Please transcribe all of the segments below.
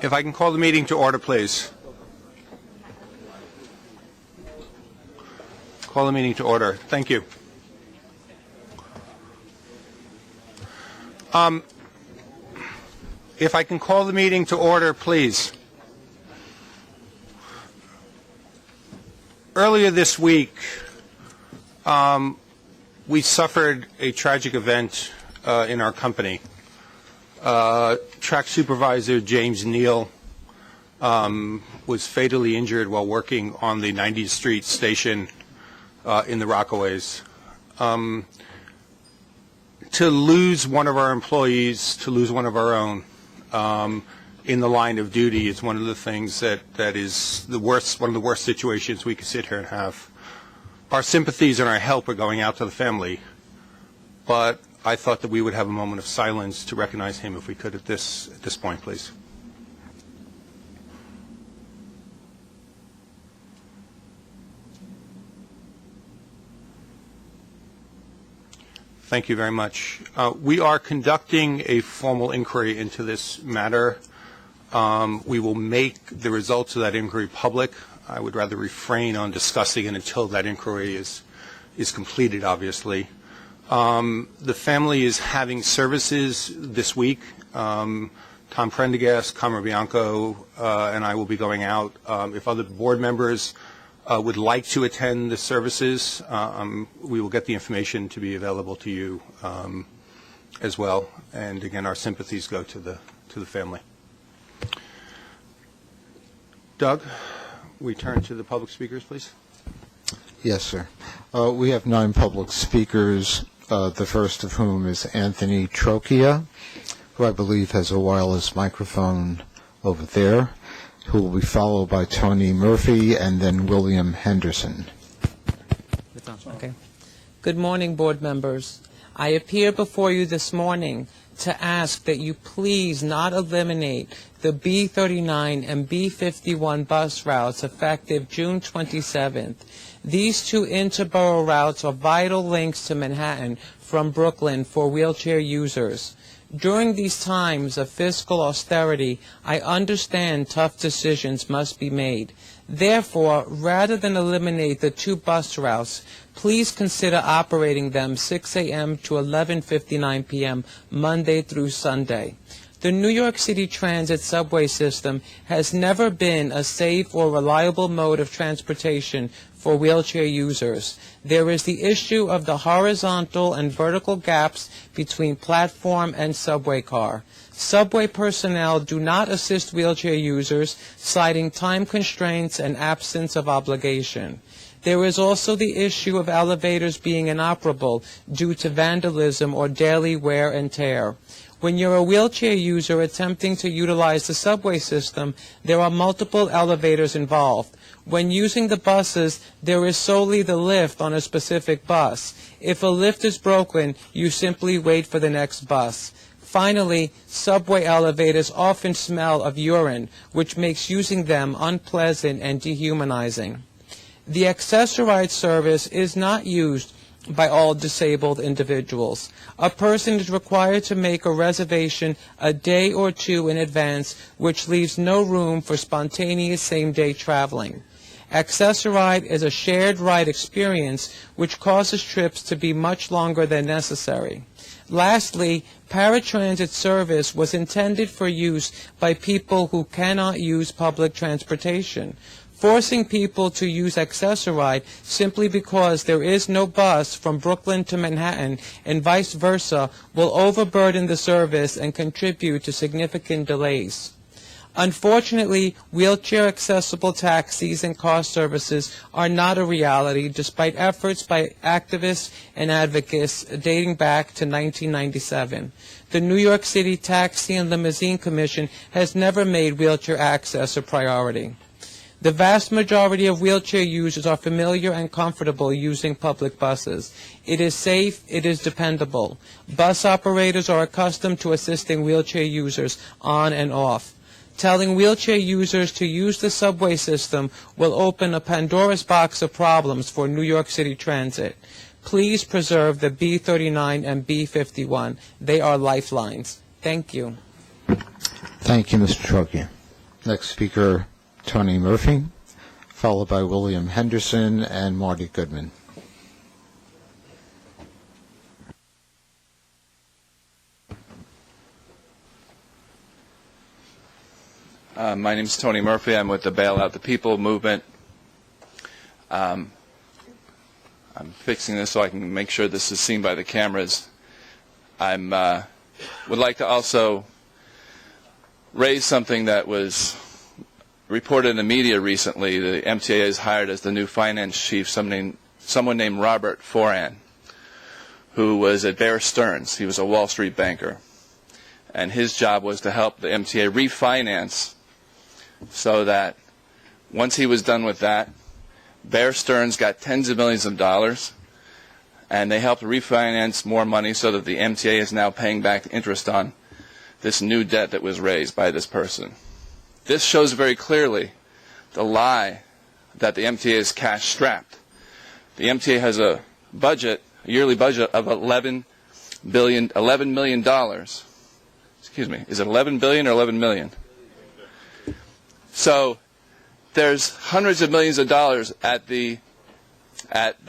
If I can call the meeting to order, please. Call the meeting to order. Thank you. If I can call the meeting to order, please. Earlier this week, we suffered a tragic event in our company. Track supervisor James Neal was fatally injured while working on the 90th Street station in the Rockaways. To lose one of our employees, to lose one of our own in the line of duty is one of the things that is the worst, one of the worst situations we could sit here and have. Our sympathies and our help are going out to the family, but I thought that we would have a moment of silence to recognize him if we could at this point, please. Thank you very much. We are conducting a formal inquiry into this matter. We will make the results of that inquiry public. I would rather refrain on discussing it until that inquiry is completed, obviously. The family is having services this week. Tom Prendergast, Carmen Bianco, and I will be going out. If other board members would like to attend the services, we will get the information to be available to you as well. And again, our sympathies go to the family. Doug, we turn to the public speakers, please. Yes, sir. We have 9 public speakers, the first of whom is Anthony Trocchia, who I believe has a wireless microphone over there, who will be followed by Tony Murphy and then William Henderson. Okay. Good morning, board members. I appear before you this morning to ask that you please not eliminate the B39 and B51 bus routes effective June 27th. These 2 interborough routes are vital links to Manhattan from Brooklyn for wheelchair users. During these times of fiscal austerity, I understand tough decisions must be made. Therefore, rather than eliminate the 2 bus routes, please consider operating them 6 a.m. to 11:59 p.m. Monday through Sunday. The New York City Transit subway system has never been a safe or reliable mode of transportation for wheelchair users. There is the issue of the horizontal and vertical gaps between platform and subway car. Subway personnel do not assist wheelchair users, citing time constraints and absence of obligation. There is also the issue of elevators being inoperable due to vandalism or daily wear and tear. When you're a wheelchair user attempting to utilize the subway system, there are multiple elevators involved. When using the buses, there is solely the lift on a specific bus. If a lift is broken, you simply wait for the next bus. Finally, subway elevators often smell of urine, which makes using them unpleasant and dehumanizing. The accessoride service is not used by all disabled individuals. A person is required to make a reservation a day or 2 in advance, which leaves no room for spontaneous same-day traveling. Accessoride is a shared ride experience which causes trips to be much longer than necessary. Lastly, paratransit service was intended for use by people who cannot use public transportation. Forcing people to use Accessoride simply because there is no bus from Brooklyn to Manhattan and vice versa will overburden the service and contribute to significant delays. Unfortunately, wheelchair-accessible taxis and car services are not a reality despite efforts by activists and advocates dating back to 1997. The New York City Taxi and Limousine Commission has never made wheelchair access a priority. The vast majority of wheelchair users are familiar and comfortable using public buses. It is safe, it is dependable. Bus operators are accustomed to assisting wheelchair users on and off. Telling wheelchair users to use the subway system will open a Pandora's box of problems for New York City Transit. Please preserve the B39 and B51. They are lifelines. Thank you. Thank you, Mr. Trocchia. Next speaker, Tony Murphy, followed by William Henderson and Marty Goodman. My name is Tony Murphy. I'm with the Bail Out the People movement. I'm fixing this so I can make sure this is seen by the cameras. I would like to also raise something that was reported in the media recently. The MTA has hired as the new finance chief someone named Robert Foran, who was at Bear Stearns. He was a Wall Street banker. And his job was to help the MTA refinance so that once he was done with that, Bear Stearns got tens of millions of dollars, and they helped refinance more money so that the MTA is now paying back interest on this new debt that was raised by this person. This shows very clearly the lie that the MTA is cash-strapped. The MTA has a budget, a yearly budget of $11 million. Excuse me, is it 11 billion or 11 million? So there's hundreds of millions of dollars at the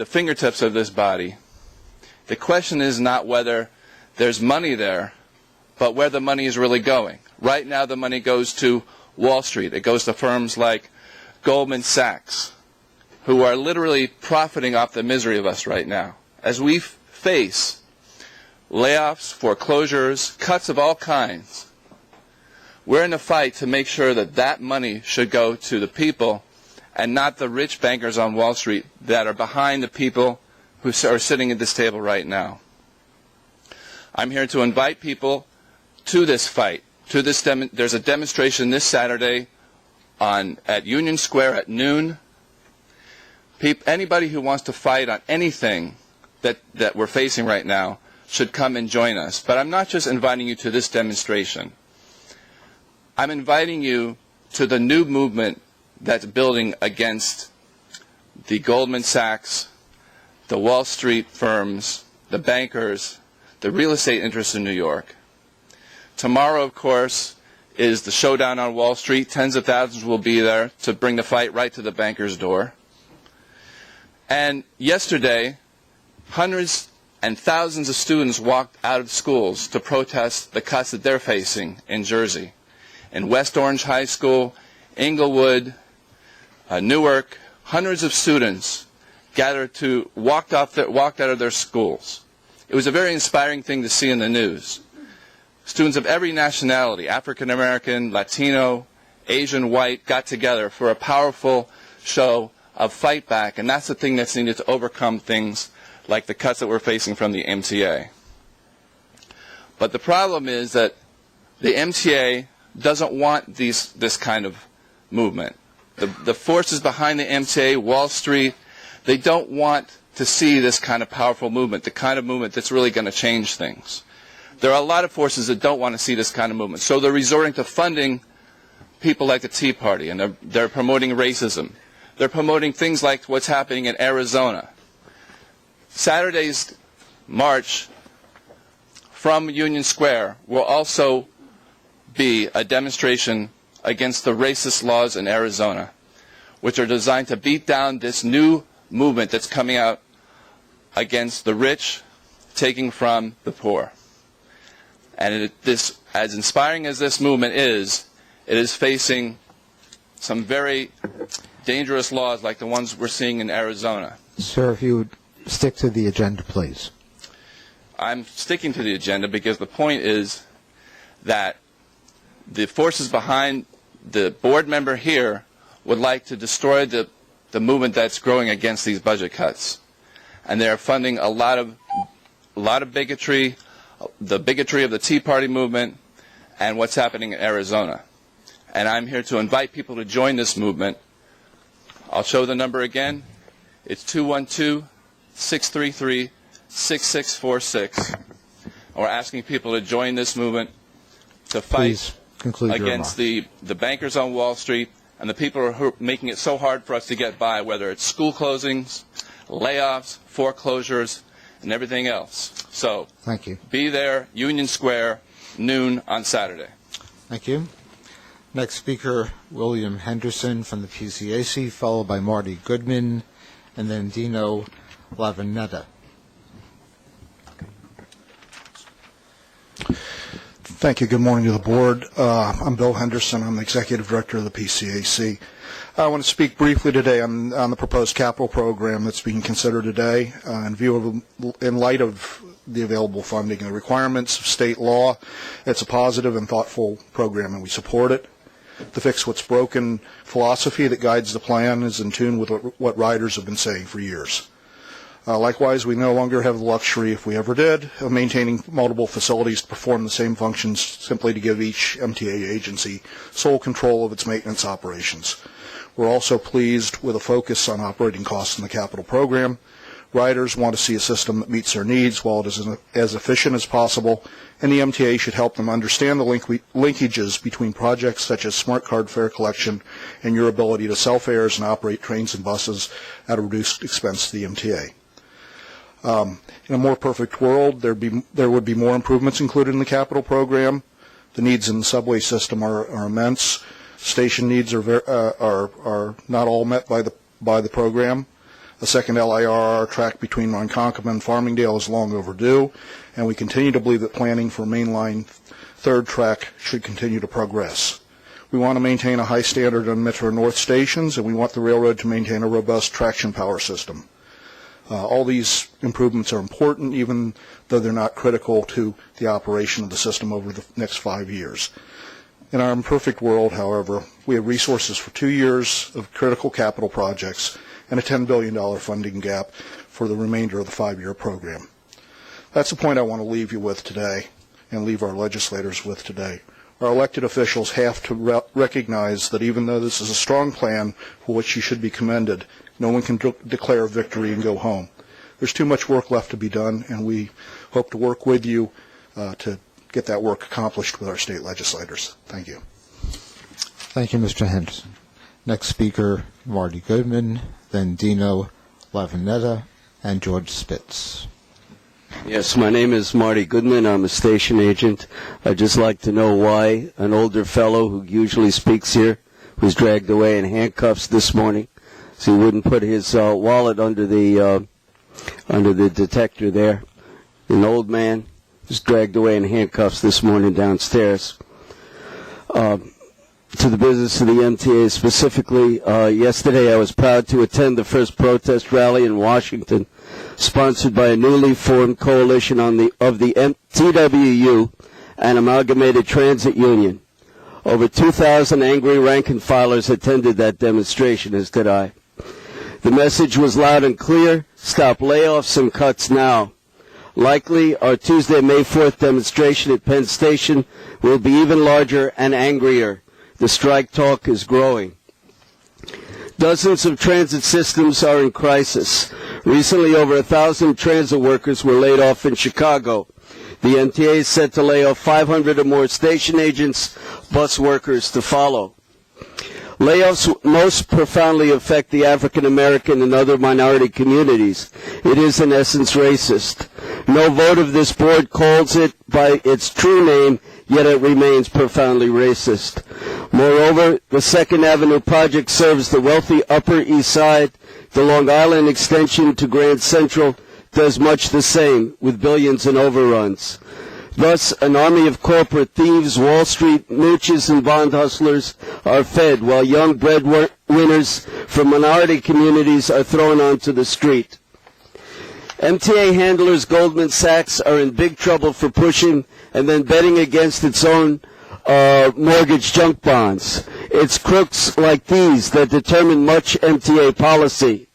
fingertips of this body. The question is not whether there's money there, but where the money is really going. Right now the money goes to Wall Street. It goes to firms like Goldman Sachs, who are literally profiting off the misery of us right now. As we face layoffs, foreclosures, cuts of all kinds, we're in a fight to make sure that that money should go to the people and not the rich bankers on Wall Street that are behind the people who are sitting at this table right now. I'm here to invite people to this fight. There's a demonstration this Saturday at Union Square at noon. Anybody who wants to fight on anything that we're facing right now should come and join us. But I'm not just inviting you to this demonstration. I'm inviting you to the new movement that's building against the Goldman Sachs, the Wall Street firms, the bankers, the real estate interests in New York. Tomorrow, of course, is the showdown on Wall Street. Tens of thousands will be there to bring the fight right to the banker's door. And yesterday, hundreds and thousands of students walked out of schools to protest the cuts that they're facing in Jersey. In West Orange High School, Inglewood, Newark, hundreds of students walked out of their schools. It was a very inspiring thing to see in the news. Students of every nationality, African American, Latino, Asian, white, got together for a powerful show of fight back, and that's the thing that's needed to overcome things like the cuts that we're facing from the MTA. But the problem is that the MTA doesn't want this kind of movement. The forces behind the MTA, Wall Street, they don't want to see this kind of powerful movement, the kind of movement that's really going to change things. There are a lot of forces that don't want to see this kind of movement, so they're resorting to funding people like the Tea Party, and they're promoting racism. They're promoting things like what's happening in Arizona. Saturday's march from Union Square will also be a demonstration against the racist laws in Arizona, which are designed to beat down this new movement that's coming out against the rich taking from the poor. And as inspiring as this movement is, it is facing some very dangerous laws like the ones we're seeing in Arizona. Sir, if you would stick to the agenda, please. I'm sticking to the agenda because the point is that the forces behind the board member here would like to destroy the movement that's growing against these budget cuts. And they're funding a lot of bigotry, the bigotry of the Tea Party movement, and what's happening in Arizona. And I'm here to invite people to join this movement. I'll show the number again. It's 212-633-6646. We're asking people to join this movement to fight against the bankers on Wall Street and the people who are making it so hard for us to get by, whether it's school closings, layoffs, foreclosures, and everything else. So thank you. Be there, Union Square, noon on Saturday. Thank you. Next speaker, William Henderson from the PCAC, followed by Marty Goodman, and then Dino Lavinetta. Thank you. Good morning to the board. I'm Bill Henderson. I'm the executive director of the PCAC. I want to speak briefly today on the proposed capital program that's being considered today in light of the available funding and the requirements of state law. It's a positive and thoughtful program, and we support it. The Fix What's Broken philosophy that guides the plan is in tune with what riders have been saying for years. Likewise, we no longer have the luxury, if we ever did, of maintaining multiple facilities to perform the same functions simply to give each MTA agency sole control of its maintenance operations. We're also pleased with a focus on operating costs in the capital program. Riders want to see a system that meets their needs while it is as efficient as possible, and the MTA should help them understand the linkages between projects such as smart card fare collection and your ability to sell fares and operate trains and buses at a reduced expense to the MTA. In a more perfect world, there would be more improvements included in the capital program. The needs in the subway system are immense. Station needs are not all met by the program. A second LIRR track between Ronkonkoma and Farmingdale is long overdue, and we continue to believe that planning for mainline third track should continue to progress. We want to maintain a high standard on Metro North stations, and we want the railroad to maintain a robust traction power system. All these improvements are important, even though they're not critical to the operation of the system over the next 5 years. In our imperfect world, however, we have resources for 2 years of critical capital projects and a $10 billion funding gap for the remainder of the 5-year program. That's the point I want to leave you with today and leave our legislators with today. Our elected officials have to recognize that even though this is a strong plan for which you should be commended, no one can declare victory and go home. There's too much work left to be done, and we hope to work with you to get that work accomplished with our state legislators. Thank you. Thank you, Mr. Henderson. Next speaker, Marty Goodman, then Dino Lavinetta, and George Spitz. Yes, my name is Marty Goodman. I'm a station agent. I'd just like to know why an older fellow who usually speaks here was dragged away in handcuffs this morning, so he wouldn't put his wallet under the detector there. An old man was dragged away in handcuffs this morning downstairs. To the business of the MTA specifically, yesterday I was proud to attend the first protest rally in Washington, sponsored by a newly formed coalition of the TWU and Amalgamated Transit Union. Over 2,000 angry rank-and-filers attended that demonstration, as did I. The message was loud and clear: stop layoffs and cuts now. Likely, our Tuesday, May 4th demonstration at Penn Station will be even larger and angrier. The strike talk is growing. Dozens of transit systems are in crisis. Recently, over 1,000 transit workers were laid off in Chicago. The MTA is set to lay off 500 or more station agents, bus workers to follow. Layoffs most profoundly affect the African American and other minority communities. It is, in essence, racist. No vote of this board calls it by its true name, yet it remains profoundly racist. Moreover, the 2nd Avenue project serves the wealthy Upper East Side. The Long Island extension to Grand Central does much the same, with billions in overruns. Thus, an army of corporate thieves, Wall Street mooches, and bond hustlers are fed, while young breadwinners from minority communities are thrown onto the street. MTA handlers Goldman Sachs are in big trouble for pushing and then betting against its own mortgage junk bonds. It's crooks like these that determine much MTA policy.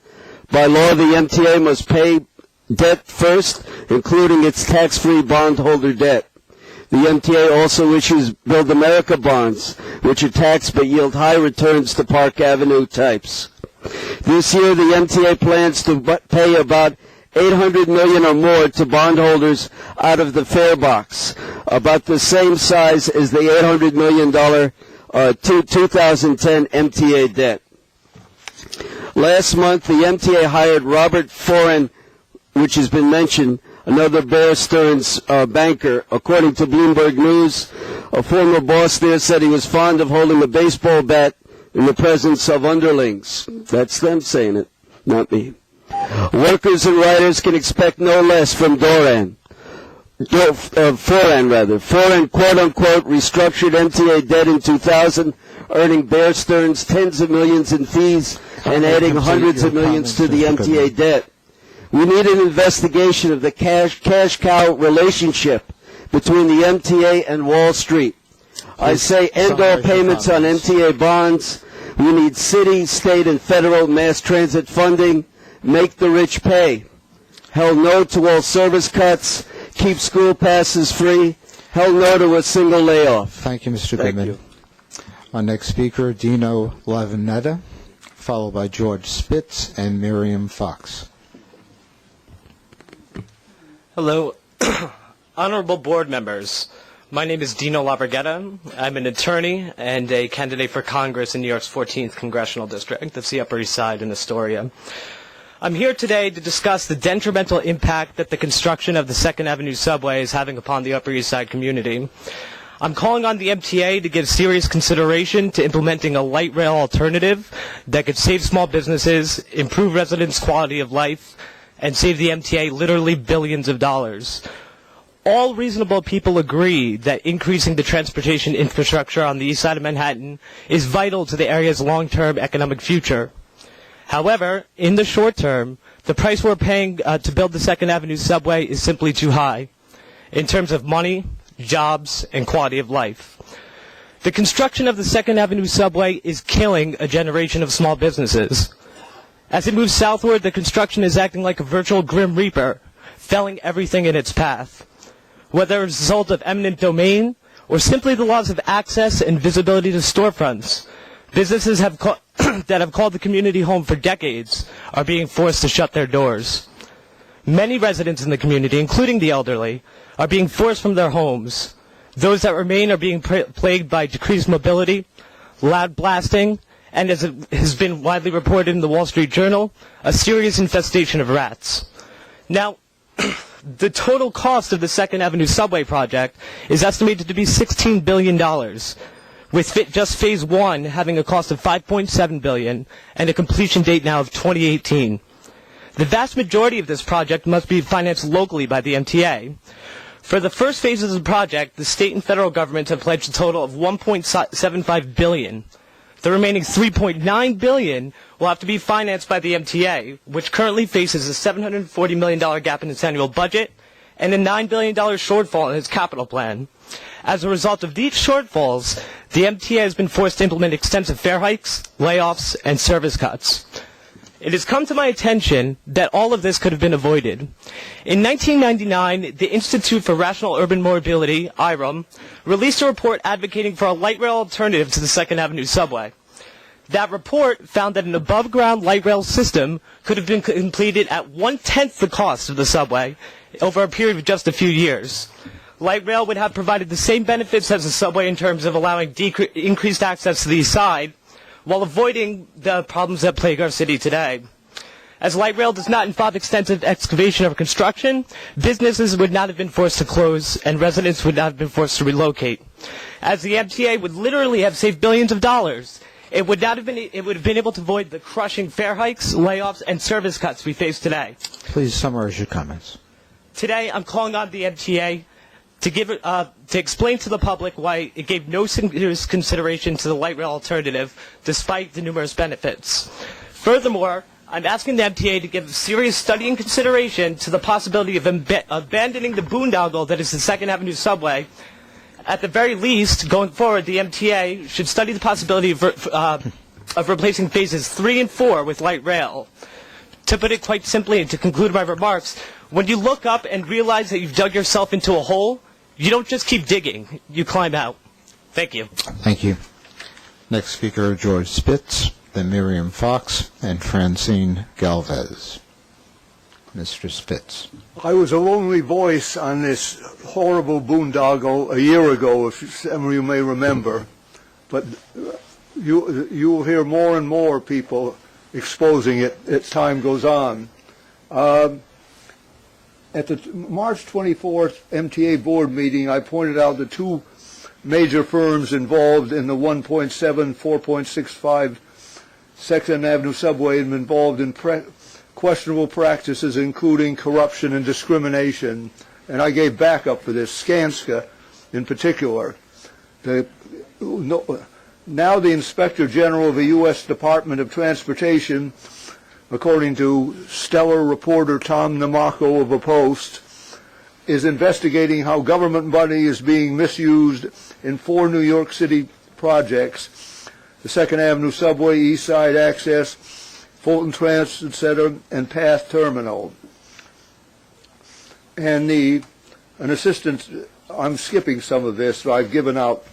By law, the MTA must pay debt first, including its tax-free bondholder debt. The MTA also issues Build America bonds, which are taxed but yield high returns to Park Avenue types. This year, the MTA plans to pay about $800 million or more to bondholders out of the fare box, about the same size as the $800 million 2010 MTA debt. Last month, the MTA hired Robert Foran, which has been mentioned, another Bear Stearns banker. According to Bloomberg News, a former boss there said he was fond of holding a baseball bat in the presence of underlings. That's them saying it, not me. Workers and riders can expect no less from Foran, quote-unquote, restructured MTA debt in 2000, earning Bear Stearns tens of millions in fees and adding hundreds of millions to the MTA debt. We need an investigation of the cash cow relationship between the MTA and Wall Street. I say end all payments on MTA bonds. We need city, state, and federal mass transit funding. Make the rich pay. Hell no to all service cuts. Keep school passes free. Hell no to a single layoff. Thank you, Mr. Goodman. Our next speaker, Dino Lavinetta, followed by George Spitz and Miriam Fox. Hello, honorable board members. My name is Dino Laverghetta. I'm an attorney and a candidate for Congress in New York's 14th Congressional District. That's the Upper East Side in Astoria. I'm here today to discuss the detrimental impact that the construction of the 2nd Avenue subway is having upon the Upper East Side community. I'm calling on the MTA to give serious consideration to implementing a light rail alternative that could save small businesses, improve residents' quality of life, and save the MTA literally billions of dollars. All reasonable people agree that increasing the transportation infrastructure on the east side of Manhattan is vital to the area's long-term economic future. However, in the short term, the price we're paying to build the 2nd Avenue subway is simply too high in terms of money, jobs, and quality of life. The construction of the 2nd Avenue subway is killing a generation of small businesses. As it moves southward, the construction is acting like a virtual Grim Reaper, felling everything in its path. Whether as a result of eminent domain or simply the loss of access and visibility to storefronts, businesses that have called the community home for decades are being forced to shut their doors. Many residents in the community, including the elderly, are being forced from their homes. Those that remain are being plagued by decreased mobility, loud blasting, and as it has been widely reported in the Wall Street Journal, a serious infestation of rats. Now, the total cost of the 2nd Avenue subway project is estimated to be $16 billion, with just Phase 1 having a cost of $5.7 billion and a completion date now of 2018. The vast majority of this project must be financed locally by the MTA. For the first phases of the project, the state and federal governments have pledged a total of $1.75 billion. The remaining $3.9 billion will have to be financed by the MTA, which currently faces a $740 million gap in its annual budget and a $9 billion shortfall in its capital plan. As a result of these shortfalls, the MTA has been forced to implement extensive fare hikes, layoffs, and service cuts. It has come to my attention that all of this could have been avoided. In 1999, the Institute for Rational Urban Mobility, IRUM, released a report advocating for a light rail alternative to the 2nd Avenue subway. That report found that an above-ground light rail system could have been completed at 1/10 the cost of the subway over a period of just a few years. Light rail would have provided the same benefits as the subway in terms of allowing increased access to the east side, while avoiding the problems that plague our city today. As light rail does not involve extensive excavation or construction, businesses would not have been forced to close and residents would not have been forced to relocate. As the MTA would literally have saved billions of dollars, it would have been able to avoid the crushing fare hikes, layoffs, and service cuts we face today. Please summarize your comments. Today, I'm calling on the MTA to explain to the public why it gave no serious consideration to the light rail alternative, despite the numerous benefits. Furthermore, I'm asking the MTA to give serious study and consideration to the possibility of abandoning the boondoggle that is the 2nd Avenue subway. At the very least, going forward, the MTA should study the possibility of replacing phases 3 and 4 with light rail. To put it quite simply, and to conclude my remarks, when you look up and realize that you've dug yourself into a hole, you don't just keep digging, you climb out. Thank you. Thank you. Next speaker, George Spitz, then Miriam Fox, and Francine Galvez. Mr. Spitz. I was a lonely voice on this horrible boondoggle a year ago, if some of you may remember. But you will hear more and more people exposing it as time goes on. At the March 24th MTA Board meeting, I pointed out the two major firms involved in the 1.7, 4.65 Second Avenue subway have been involved in questionable practices, including corruption and discrimination. And I gave backup for this, Skanska in particular. Now the Inspector General of the U.S. Department of Transportation, according to stellar reporter Tom Namaco of a Post, is investigating how government money is being misused in 4 New York City projects: the Second Avenue subway, East Side Access, Fulton Transit Center, and Path Terminal. And an assistant, I'm skipping some of this, so I've given out.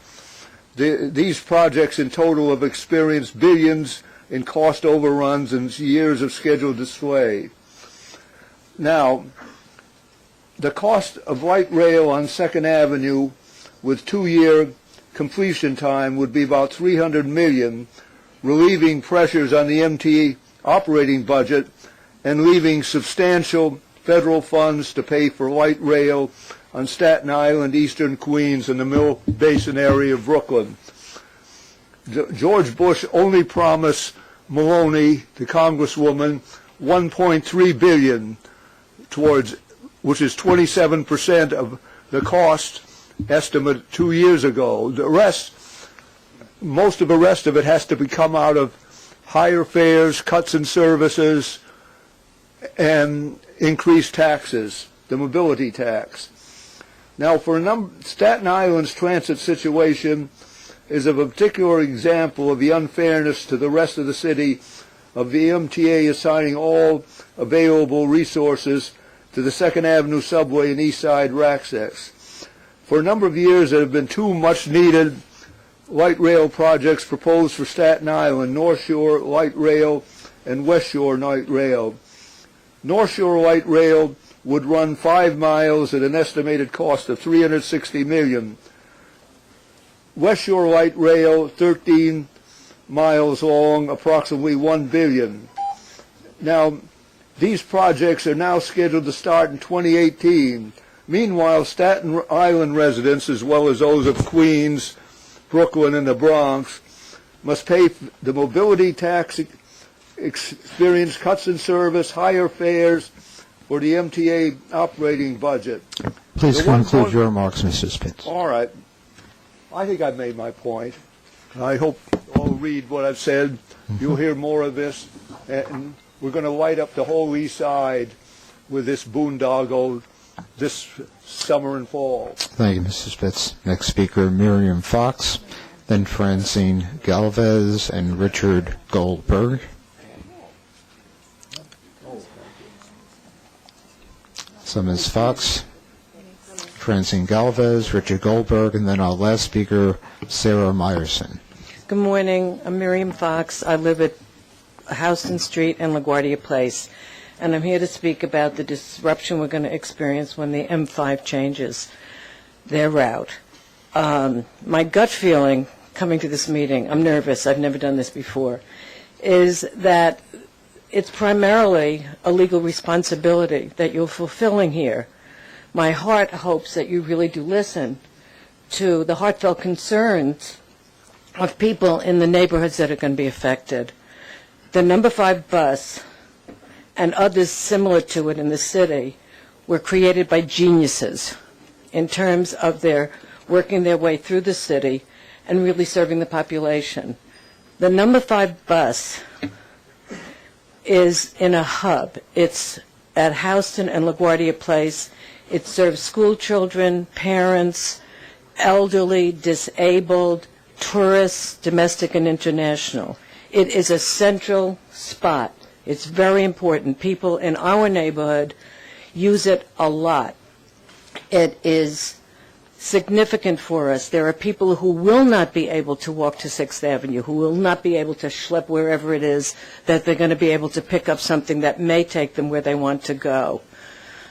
These projects in total have experienced billions in cost overruns and years of scheduled delay. Now, the cost of light rail on 2nd Avenue with 2-year completion time would be about $300 million, relieving pressures on the MTA operating budget and leaving substantial federal funds to pay for light rail on Staten Island, Eastern Queens, and the Mill Basin area of Brooklyn. George Bush only promised Maloney, the congresswoman, $1.3 billion towards, which is 27% of the cost estimate 2 years ago. The rest, most of the rest of it has to come out of higher fares, cuts in services, and increased taxes, the mobility tax. Now, for Staten Island's transit situation is a particular example of the unfairness to the rest of the city of the MTA assigning all available resources to the 2nd Avenue subway and East Side access. For a number of years, there have been 2 much-needed light rail projects proposed for Staten Island: North Shore Light Rail and West Shore Light Rail. North Shore Light Rail would run 5 miles at an estimated cost of $360 million. West Shore Light Rail, 13 miles long, approximately $1 billion. Now, these projects are now scheduled to start in 2018. Meanwhile, Staten Island residents, as well as those of Queens, Brooklyn, and the Bronx, must pay the mobility tax, experience cuts in service, higher fares for the MTA operating budget. Please conclude your remarks, Mr. Spitz. All right. I think I've made my point. I hope you'll read what I've said. You'll hear more of this. And we're going to light up the whole East Side with this boondoggle this summer and fall. Thank you, Mr. Spitz. Next speaker, Miriam Fox, then Francine Galvez and Richard Goldberg. So Ms. Fox, Francine Galvez, Richard Goldberg, and then our last speaker, Sarah Meyerson. Good morning. I'm Miriam Fox. I live at Houston Street and LaGuardia Place, and I'm here to speak about the disruption we're going to experience when the M5 changes their route. My gut feeling coming to this meeting, I'm nervous, I've never done this before, is that it's primarily a legal responsibility that you're fulfilling here. My heart hopes that you really do listen to the heartfelt concerns of people in the neighborhoods that are going to be affected. The number 5 bus and others similar to it in the city were created by geniuses in terms of their working their way through the city and really serving the population. The number 5 bus is in a hub. It's at Houston and LaGuardia Place. It serves school children, parents, elderly, disabled, tourists, domestic and international. It is a central spot. It's very important. People in our neighborhood use it a lot. It is significant for us. There are people who will not be able to walk to 6th Avenue, who will not be able to schlep wherever it is that they're going to be able to pick up something that may take them where they want to go.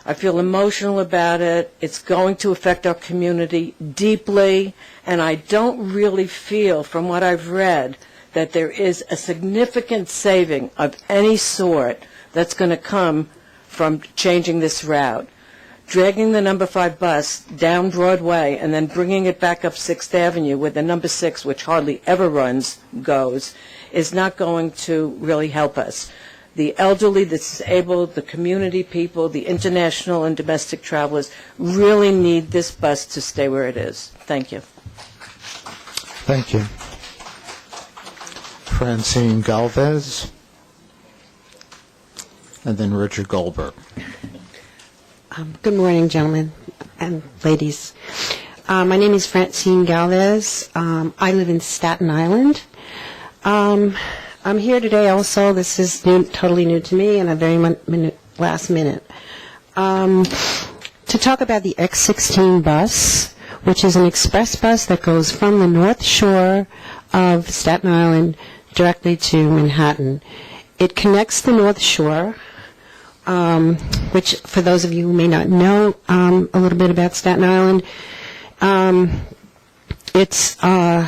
I feel emotional about it. It's going to affect our community deeply, and I don't really feel, from what I've read, that there is a significant saving of any sort that's going to come from changing this route. dragging the number 5 bus down Broadway and then bringing it back up 6th Avenue where the number 6, which hardly ever runs, goes, is not going to really help us. The elderly, the disabled, the community people, the international and domestic travelers really need this bus to stay where it is. Thank you. Thank you. Francine Galvez, and then Richard Goldberg. Good morning, gentlemen and ladies. My name is Francine Galvez. I live in Staten Island. I'm here today also. This is totally new to me and a very last minute. To talk about the X16 bus, which is an express bus that goes from the North Shore of Staten Island directly to Manhattan. It connects the North Shore, which, for those of you who may not know a little bit about Staten Island, it's an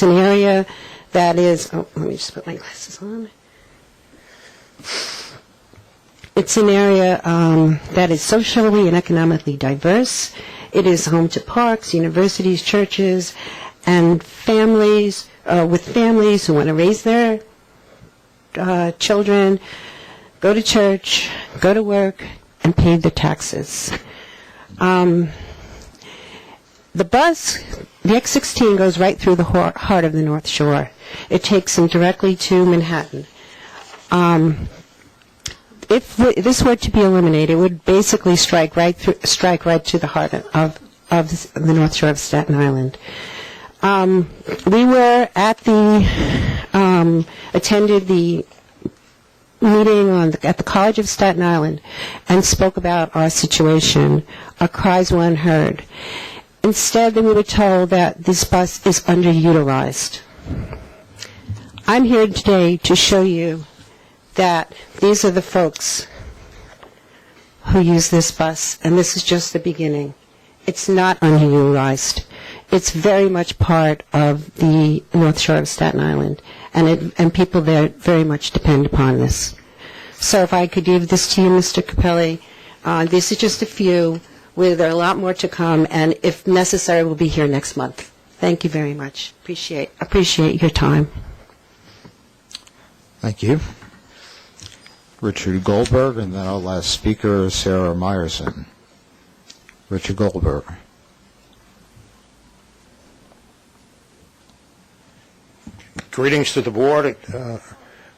area that is, let me just put my glasses on. It's an area that is socially and economically diverse. It is home to parks, universities, churches, and families, with families who want to raise their children, go to church, go to work, and pay their taxes. The bus, the X16, goes right through the heart of the North Shore. It takes them directly to Manhattan. If this were to be eliminated, it would basically strike right to the heart of the North Shore of Staten Island. We were at attended the meeting at the College of Staten Island and spoke about our situation. Our cries were unheard. Instead, we were told that this bus is underutilized. I'm here today to show you that these are the folks who use this bus, and this is just the beginning. It's not underutilized. It's very much part of the North Shore of Staten Island, and people there very much depend upon this. So if I could give this to you, Mr. Capelli, this is just a few. There are a lot more to come, and if necessary, we'll be here next month. Thank you very much. Appreciate your time. Thank you. Richard Goldberg, and then our last speaker, Sarah Meyerson. Richard Goldberg. Greetings to the board.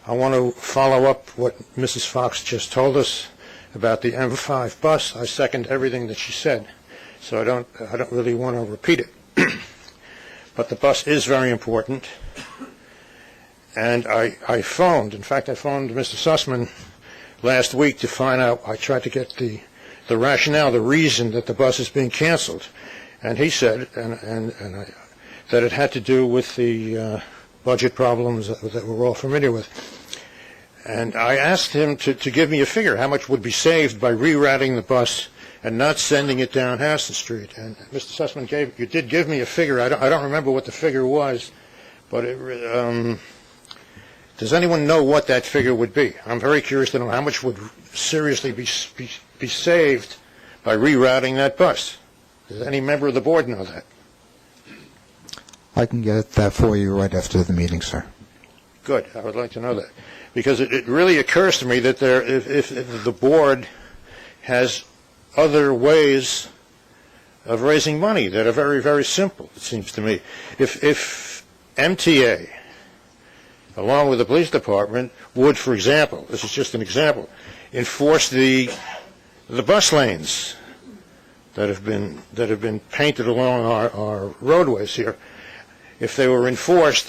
I want to follow up what Mrs. Fox just told us about the M5 bus. I second everything that she said, so I don't really want to repeat it. But the bus is very important, and I phoned Mr. Sussman last week to find out. I tried to get the rationale, the reason that the bus is being canceled, and he said that it had to do with the budget problems that we're all familiar with. And I asked him to give me a figure, how much would be saved by rerouting the bus and not sending it down Haston Street. And Mr. Sussman you did give me a figure. I don't remember what the figure was, but does anyone know what that figure would be? I'm very curious to know how much would seriously be saved by rerouting that bus. Does any member of the board know that? I can get that for you right after the meeting, sir. Good. I would like to know that. Because it really occurs to me that if the board has other ways of raising money that are very, very simple, it seems to me. If MTA, along with the police department, would, for example, this is just an example, enforce the bus lanes that have been painted along our roadways here, if they were enforced,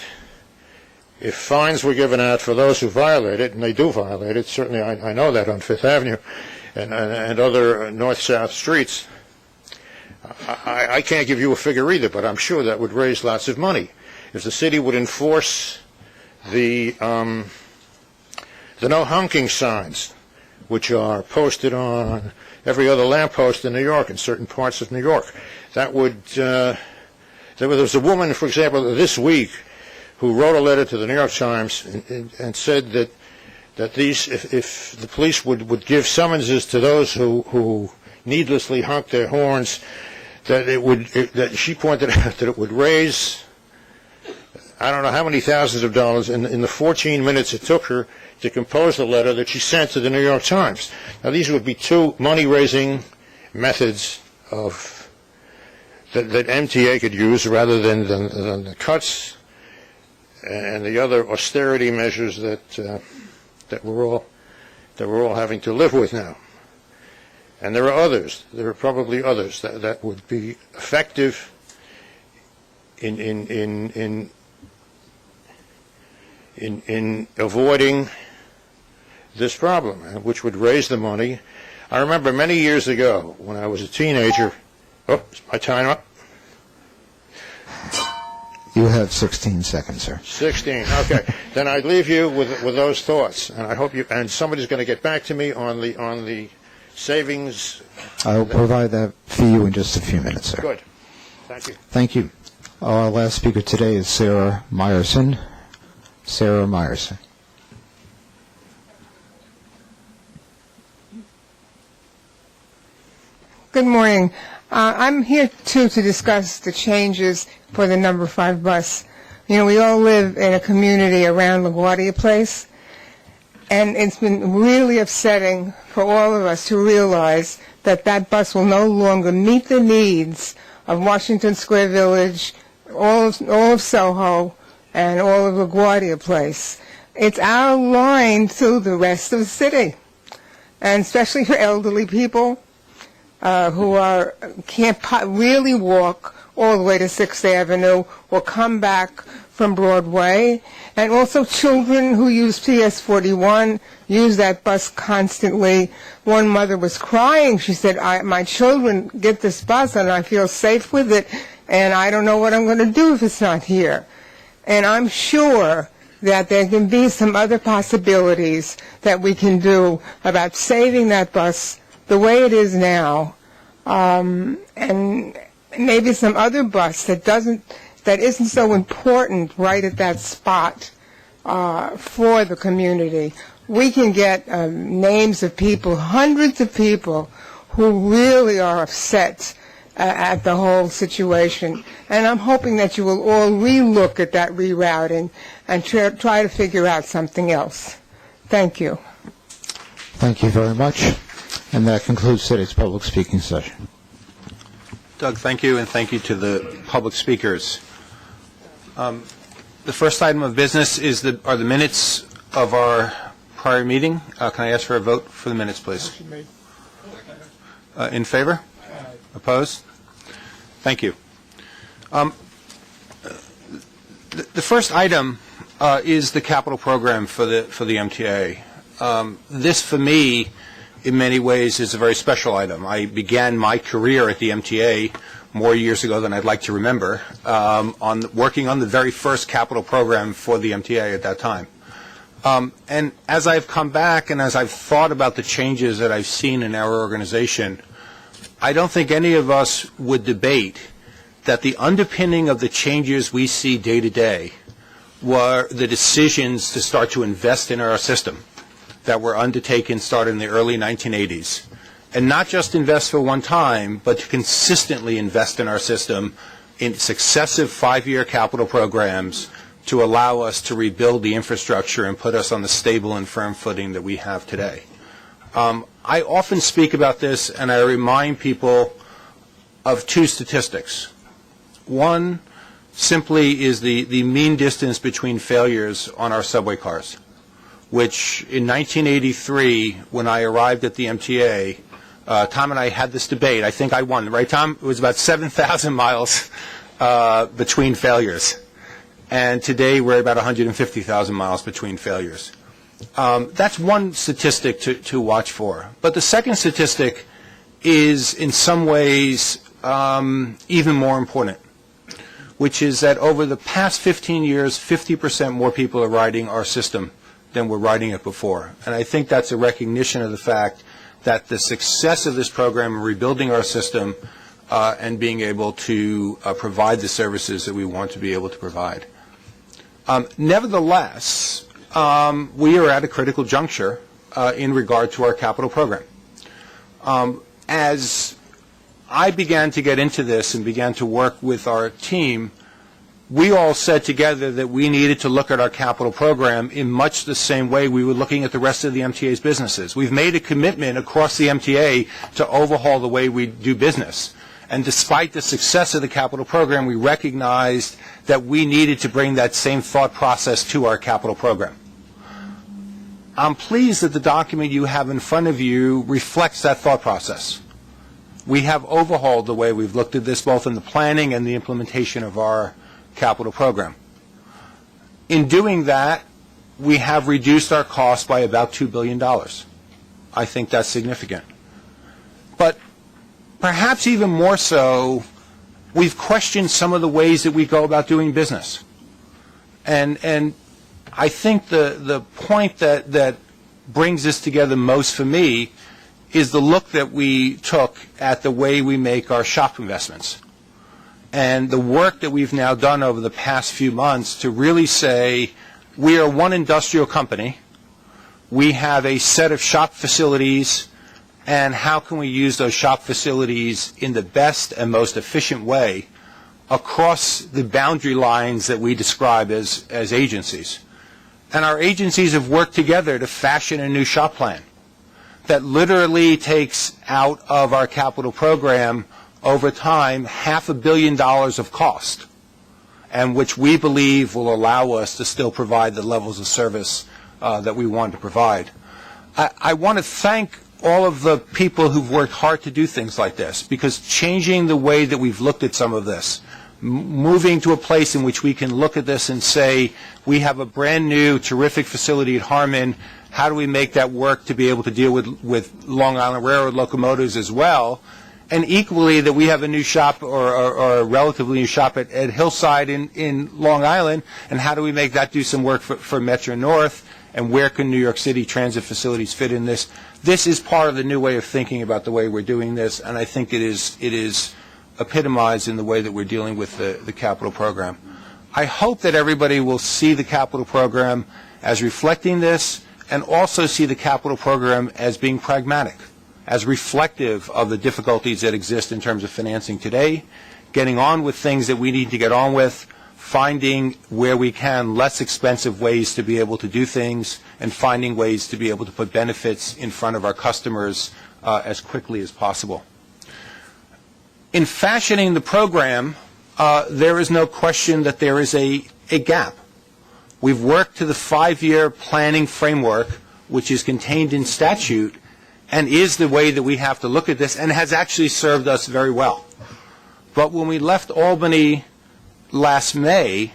if fines were given out for those who violate it, and they do violate it, certainly I know that on Fifth Avenue and other north-south streets, I can't give you a figure either, but I'm sure that would raise lots of money. If the city would enforce the no honking signs, which are posted on every other lamppost in New York, in certain parts of New York, that would, there was a woman, for example, this week, who wrote a letter to the New York Times and said that if the police would give summonses to those who needlessly honk their horns, that she pointed out that it would raise, I don't know how many thousands of dollars in the 14 minutes it took her to compose the letter that she sent to the New York Times. Now, these would be two money-raising methods that MTA could use rather than the cuts and the other austerity measures that we're all having to live with now. And there are others. There are probably others that would be effective in avoiding this problem, which would raise the money. I remember many years ago when I was a teenager. Oh, is my time up? You have 16 seconds, sir. 16. Okay. Then I leave you with those thoughts, and I hope and somebody's going to get back to me on the savings. I will provide that for you in just a few minutes, sir. Good. Thank you. Thank you. Our last speaker today is Sarah Meyerson. Sarah Meyerson. Good morning. I'm here, too, to discuss the changes for the number 5 bus. You know, we all live in a community around LaGuardia Place, and it's been really upsetting for all of us to realize that that bus will no longer meet the needs of Washington Square Village, all of Soho, and all of LaGuardia Place. It's our line to the rest of the city, and especially for elderly people who can't really walk all the way to 6th Avenue or come back from Broadway, and also children who use PS 41 use that bus constantly. One mother was crying. She said, my children get this bus and I feel safe with it, and I don't know what I'm going to do if it's not here. And I'm sure that there can be some other possibilities that we can do about saving that bus the way it is now, and maybe some other bus that isn't so important right at that spot for the community. We can get names of people, hundreds of people, who really are upset at the whole situation. And I'm hoping that you will all relook at that rerouting and try to figure out something else. Thank you. Thank you very much. And that concludes today's public speaking session. Doug, thank you, and thank you to the public speakers. The first item of business are the minutes of our prior meeting. Can I ask for a vote for the minutes, please? In favor? Opposed? Thank you. The first item is the capital program for the MTA. This, for me, in many ways, is a very special item. I began my career at the MTA more years ago than I'd like to remember, working on the very first capital program for the MTA at that time. And as I've come back and as I've thought about the changes that I've seen in our organization, I don't think any of us would debate that the underpinning of the changes we see day to day were the decisions to start to invest in our system that were undertaken starting in the early 1980s. And not just invest for one time, but to consistently invest in our system in successive 5-year capital programs to allow us to rebuild the infrastructure and put us on the stable and firm footing that we have today. I often speak about this, and I remind people of two statistics. One simply is the mean distance between failures on our subway cars, which in 1983, when I arrived at the MTA, Tom and I had this debate. I think I won, right, Tom? It was about 7,000 miles between failures. And today we're about 150,000 miles between failures. That's one statistic to watch for. But the second statistic is, in some ways, even more important, which is that over the past 15 years, 50% more people are riding our system than were riding it before. And I think that's a recognition of the fact that the success of this program in rebuilding our system and being able to provide the services that we want to be able to provide. Nevertheless, we are at a critical juncture in regard to our capital program. as I began to get into this and began to work with our team, we all said together that we needed to look at our capital program in much the same way we were looking at the rest of the MTA's businesses. We've made a commitment across the MTA to overhaul the way we do business. And despite the success of the capital program, we recognized that we needed to bring that same thought process to our capital program. I'm pleased that the document you have in front of you reflects that thought process. We have overhauled the way we've looked at this, both in the planning and the implementation of our capital program. In doing that, we have reduced our costs by about $2 billion. I think that's significant. But perhaps even more so, we've questioned some of the ways that we go about doing business. And I think the point that brings this together most for me is the look that we took at the way we make our shop investments. And the work that we've now done over the past few months to really say, we are one industrial company, we have a set of shop facilities, and how can we use those shop facilities in the best and most efficient way across the boundary lines that we describe as agencies. And our agencies have worked together to fashion a new shop plan that literally takes out of our capital program over time $500 million of cost, and which we believe will allow us to still provide the levels of service that we want to provide. I want to thank all of the people who've worked hard to do things like this, because changing the way that we've looked at some of this, moving to a place in which we can look at this and say, we have a brand new terrific facility at Harmon, how do we make that work to be able to deal with Long Island Railroad locomotives as well? And equally, that we have a new shop or a relatively new shop at Hillside in Long Island, and how do we make that do some work for Metro North, and where can New York City transit facilities fit in this? This is part of the new way of thinking about the way we're doing this, and I think it is epitomized in the way that we're dealing with the capital program. I hope that everybody will see the capital program as reflecting this, and also see the capital program as being pragmatic, as reflective of the difficulties that exist in terms of financing today, getting on with things that we need to get on with, finding where we can less expensive ways to be able to do things, and finding ways to be able to put benefits in front of our customers as quickly as possible. In fashioning the program, there is no question that there is a gap. We've worked to the 5-year planning framework, which is contained in statute, and is the way that we have to look at this, and has actually served us very well. But when we left Albany last May,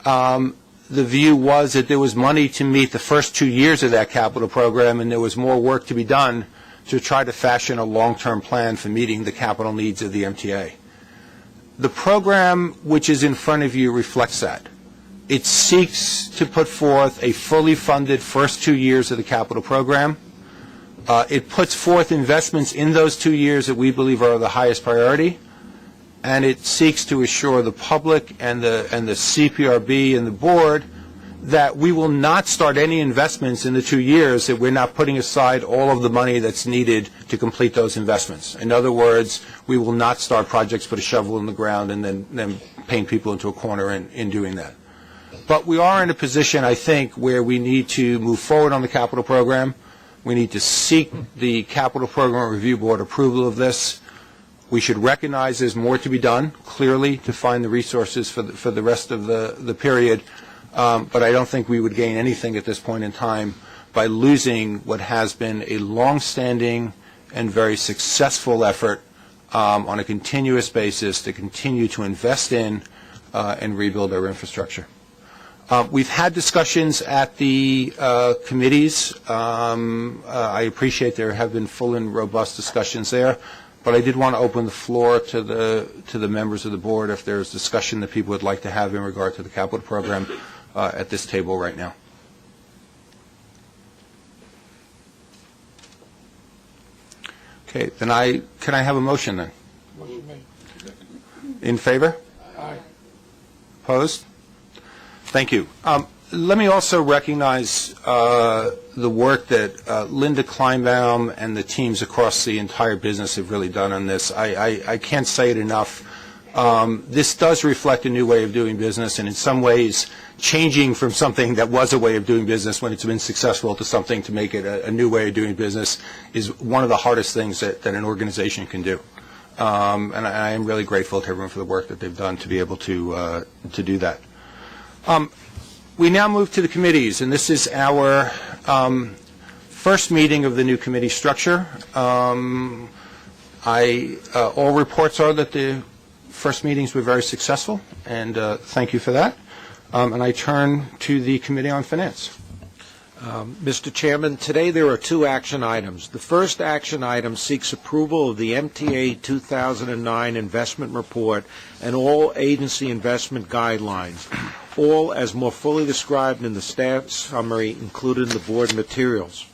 the view was that there was money to meet the first 2 years of that capital program, and there was more work to be done to try to fashion a long-term plan for meeting the capital needs of the MTA. The program which is in front of you reflects that. It seeks to put forth a fully funded first 2 years of the capital program. It puts forth investments in those 2 years that we believe are the highest priority, and it seeks to assure the public and the CPRB and the board that we will not start any investments in the 2 years that we're not putting aside all of the money that's needed to complete those investments. In other words, we will not start projects, put a shovel in the ground, and then paint people into a corner in doing that. But we are in a position, I think, where we need to move forward on the capital program. We need to seek the Capital Program Review Board approval of this. We should recognize there's more to be done, clearly, to find the resources for the rest of the period. But I don't think we would gain anything at this point in time by losing what has been a long-standing and very successful effort on a continuous basis to continue to invest in and rebuild our infrastructure. We've had discussions at the committees. I appreciate there have been full and robust discussions there, but I did want to open the floor to the members of the board if there's discussion that people would like to have in regard to the capital program at this table right now. Okay, then can I have a motion then? In favor? Aye. Opposed? Thank you. Let me also recognize the work that Linda Kleinbaum and the teams across the entire business have really done on this. I can't say it enough. This does reflect a new way of doing business, and in some ways changing from something that was a way of doing business when it's been successful to something to make it a new way of doing business is one of the hardest things that an organization can do. And I am really grateful to everyone for the work that they've done to be able to do that. We now move to the committees, and this is our first meeting of the new committee structure. All reports are that the first meetings were very successful, and thank you for that. And I turn to the Committee on Finance. Mr. Chairman, today there are two action items. The first action item seeks approval of the MTA 2009 investment report and all agency investment guidelines, all as more fully described in the staff summary included in the board materials.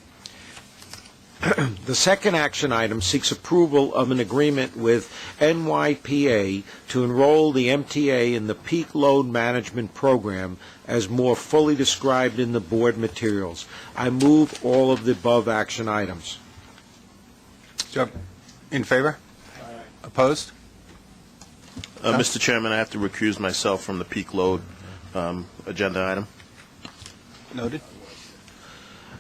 The second action item seeks approval of an agreement with NYPA to enroll the MTA in the Peak Load Management Program as more fully described in the board materials. I move all of the above action items. In favor? Opposed? Mr. Chairman, I have to recuse myself from the peak load agenda item. Noted.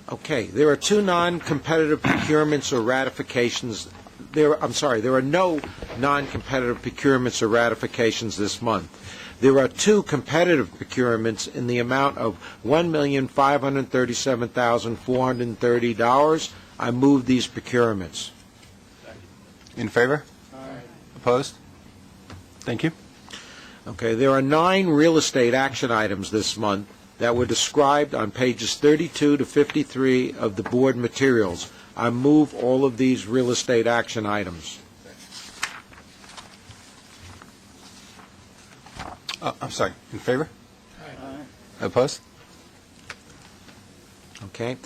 Okay, there are two non-competitive procurements or ratifications. There are no non-competitive procurements or ratifications this month. There are two competitive procurements in the amount of $1,537,430. I move these procurements. In favor? Opposed? Thank you. Okay, there are 9 real estate action items this month that were described on pages 32 to 53 of the board materials. I move all of these real estate action items. I'm sorry. In favor? Opposed? Okay.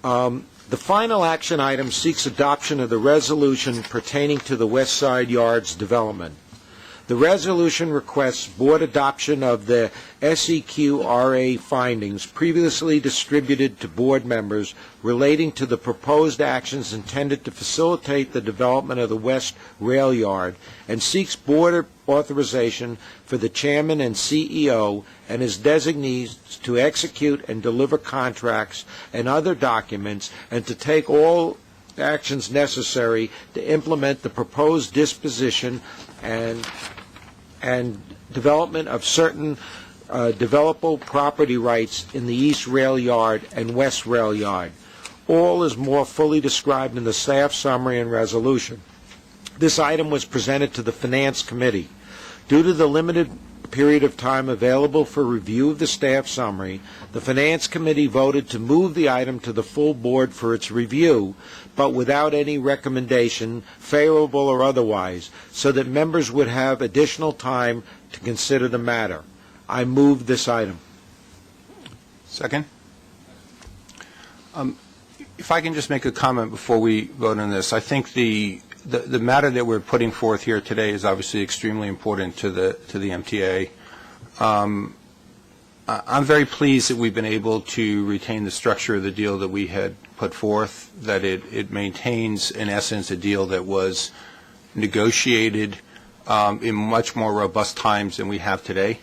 The final action item seeks adoption of the resolution pertaining to the West Side Yards development. The resolution requests board adoption of the SEQRA findings previously distributed to board members relating to the proposed actions intended to facilitate the development of the West Rail Yard and seeks board authorization for the chairman and CEO and his designees to execute and deliver contracts and other documents and to take all actions necessary to implement the proposed disposition and development of certain developable property rights in the East Rail Yard and West Rail Yard. All is more fully described in the staff summary and resolution. This item was presented to the Finance Committee. Due to the limited period of time available for review of the staff summary, the Finance Committee voted to move the item to the full board for its review, but without any recommendation, favorable or otherwise, so that members would have additional time to consider the matter. I move this item. Second. If I can just make a comment before we vote on this, I think the matter that we're putting forth here today is obviously extremely important to the MTA. I'm very pleased that we've been able to retain the structure of the deal that we had put forth, that it maintains, in essence, a deal that was negotiated in much more robust times than we have today.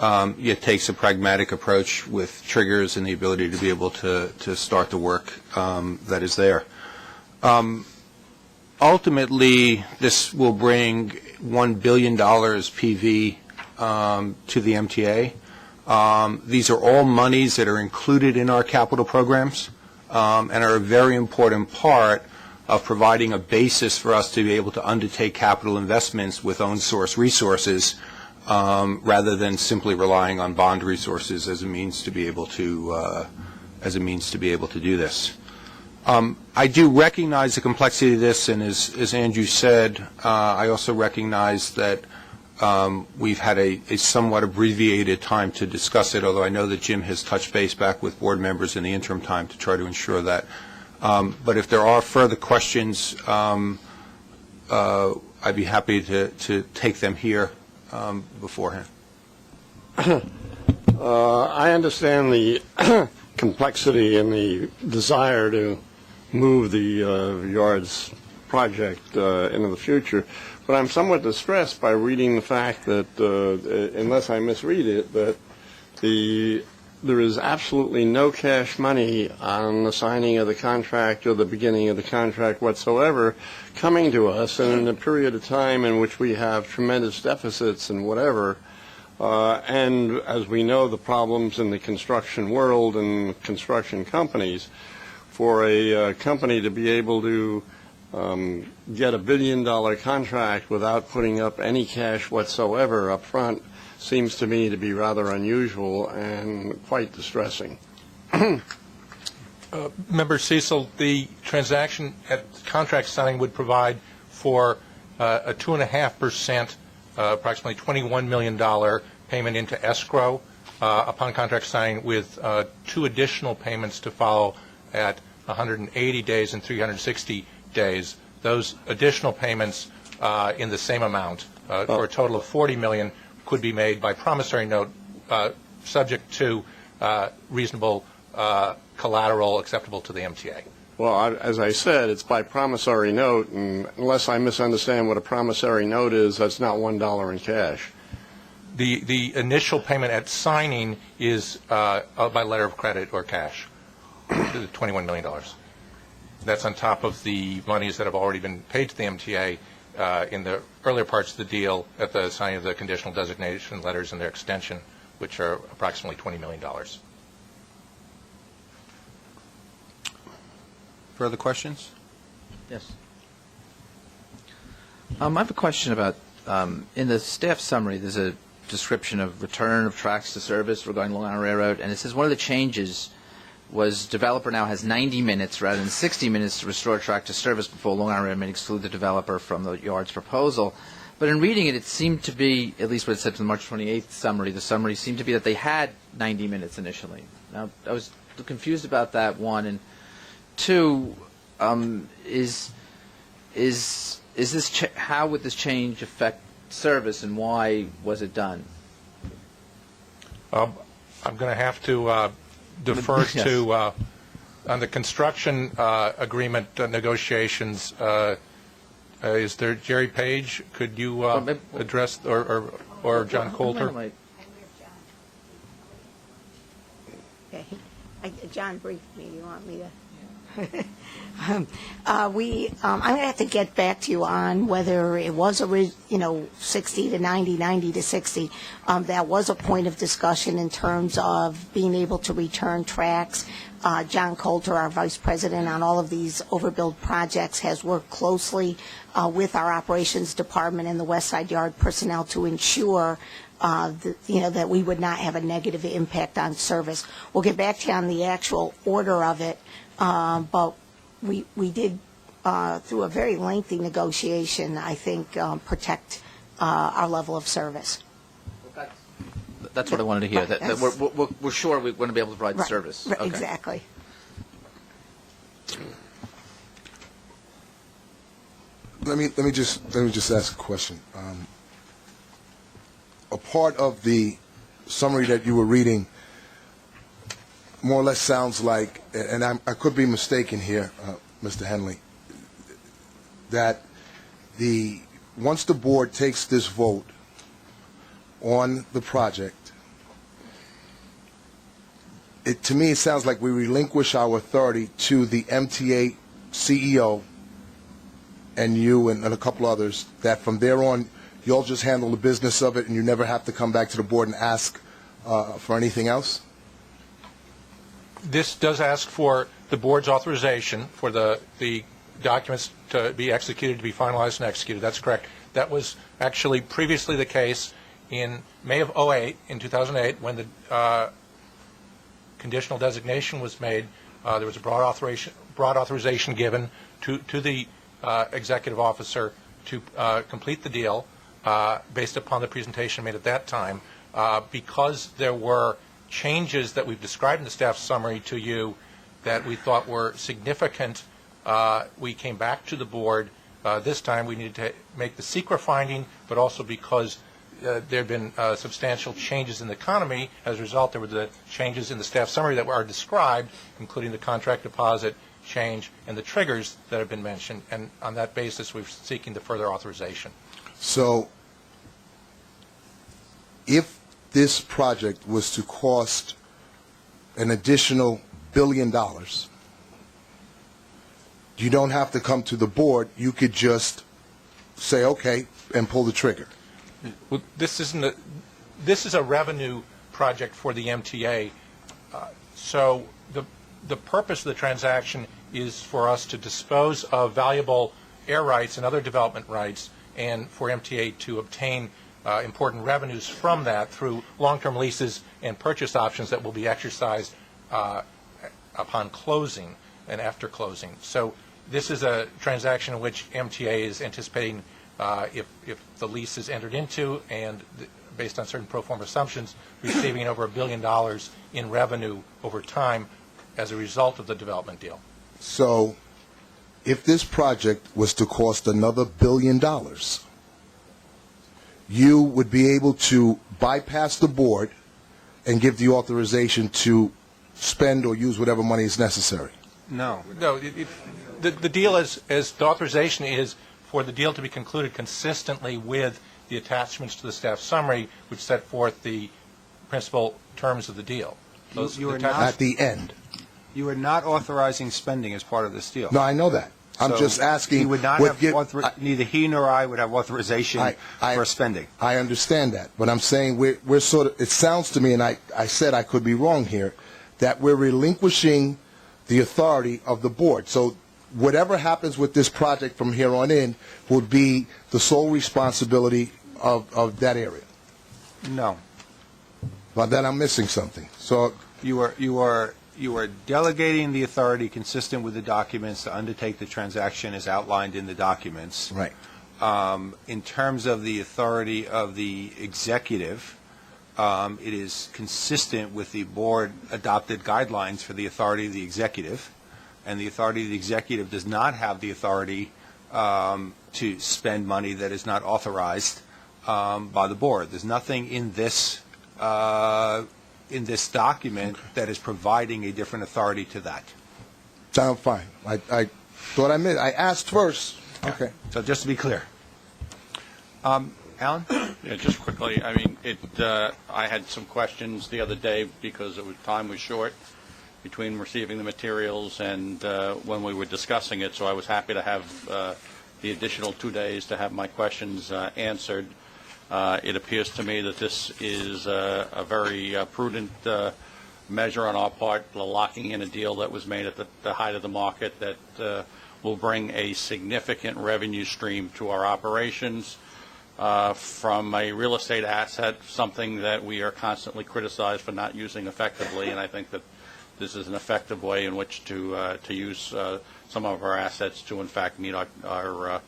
It takes a pragmatic approach with triggers and the ability to be able to start the work that is there. Ultimately, this will bring $1 billion PV to the MTA. These are all monies that are included in our capital programs and are a very important part of providing a basis for us to be able to undertake capital investments with own source resources rather than simply relying on bond resources as a means to be able to do this. I do recognize the complexity of this, and as Andrew said, I also recognize that we've had a somewhat abbreviated time to discuss it, although I know that Jim has touched base back with board members in the interim time to try to ensure that. But if there are further questions, I'd be happy to take them here beforehand. I understand the complexity and the desire to move the yards project into the future, but I'm somewhat distressed by reading the fact that, unless I misread it, that there is absolutely no cash money on the signing of the contract or the beginning of the contract whatsoever coming to us, and in a period of time in which we have tremendous deficits and whatever, and as we know, the problems in the construction world and construction companies, for a company to be able to get a $1 billion contract without putting up any cash whatsoever up front seems to me to be rather unusual and quite distressing. Member Cecil, the transaction at contract signing would provide for a 2.5%, approximately $21 million payment into escrow upon contract signing, with 2 additional payments to follow at 180 days and 360 days. Those additional payments in the same amount, for a total of $40 million, could be made by promissory note, subject to reasonable collateral acceptable to the MTA. Well, as I said, it's by promissory note, and unless I misunderstand what a promissory note is, that's not $1 in cash. The initial payment at signing is by letter of credit or cash, $21 million. That's on top of the monies that have already been paid to the MTA in the earlier parts of the deal at the signing of the conditional designation letters and their extension, which are approximately $20 million. Further questions? Yes. I have a question about, in the staff summary, there's a description of return of tracks to service regarding Long Island Railroad, and it says one of the changes was developer now has 90 minutes rather than 60 minutes to restore track to service before Long Island Railroad may exclude the developer from the yard's proposal. But in reading it, it seemed to be, at least what it said in the March 28th summary, the summary seemed to be that they had 90 minutes initially. Now, I was confused about that, one. And two, is this how would this change affect service, and why was it done? I'm going to have to defer Yes. to on the construction agreement negotiations. Is there Jerry Page? Could you address, or John Coulter? Okay. John briefed me. You want me to? I'm going to have to get back to you on whether it was 60 to 90, 90 to 60. That was a point of discussion in terms of being able to return tracks. John Coulter, our vice president on all of these overbuild projects, has worked closely with our operations department and the West Side Yard personnel to ensure that we would not have a negative impact on service. We'll get back to you on the actual order of it. But we did, through a very lengthy negotiation, I think, protect our level of service. That's what I wanted to hear. That we're sure we're going to be able to provide the service. Right, Okay. exactly. Let me just ask a question. A part of the summary that you were reading more or less sounds like, and I could be mistaken here, Mr. Henley, that once the board takes this vote on the project, to me it sounds like we relinquish our authority to the MTA CEO and you and a couple others, that from there on you'll just handle the business of it and you never have to come back to the board and ask for anything else? This does ask for the board's authorization for the documents to be executed, to be finalized and executed. That's correct. That was actually previously the case in May of 2008, when the conditional designation was made. There was a broad authorization given to the executive officer to complete the deal based upon the presentation made at that time. Because there were changes that we've described in the staff summary to you that we thought were significant, we came back to the board. This time we needed to make the secret finding, but also because there have been substantial changes in the economy. As a result, there were the changes in the staff summary that are described, including the contract deposit change and the triggers that have been mentioned. And on that basis, we're seeking the further authorization. So if this project was to cost an additional $1 billion, you don't have to come to the board. You could just say, okay, and pull the trigger. Well, this is a revenue project for the MTA. So the purpose of the transaction is for us to dispose of valuable air rights and other development rights, and for MTA to obtain important revenues from that through long-term leases and purchase options that will be exercised upon closing and after closing. So this is a transaction in which MTA is anticipating, if the lease is entered into and based on certain pro forma assumptions, receiving over $1 billion in revenue over time as a result of the development deal. So if this project was to cost another $1 billion, you would be able to bypass the board and give the authorization to spend or use whatever money is necessary. No. No, the deal is, as the authorization is for the deal to be concluded consistently with the attachments to the staff summary, which set forth the principal terms of the deal. You are not, at the end. You are not authorizing spending as part of this deal. No, I know that. I'm So just asking. He would not have neither he nor I would have authorization for spending. I understand that, but I'm saying we're sort of. It sounds to me, and I said I could be wrong here, that we're relinquishing the authority of the board. So whatever happens with this project from here on in would be the sole responsibility of that area. No. Well, then I'm missing something. So You are delegating the authority consistent with the documents to undertake the transaction as outlined in the documents. Right. In terms of the authority of the executive, it is consistent with the board-adopted guidelines for the authority of the executive, and the authority of the executive does not have the authority to spend money that is not authorized by the board. There's nothing in this document that is providing a different authority to that. sound fine. I thought I asked first. Okay. So just to be clear. Alan? Yeah, just quickly. I mean, I had some questions the other day because time was short between receiving the materials and when we were discussing it. So I was happy to have the additional 2 days to have my questions answered. It appears to me that this is a very prudent measure on our part, locking in a deal that was made at the height of the market that will bring a significant revenue stream to our operations from a real estate asset, something that we are constantly criticized for not using effectively, and I think that this is an effective way in which to use some of our assets to, in fact, meet our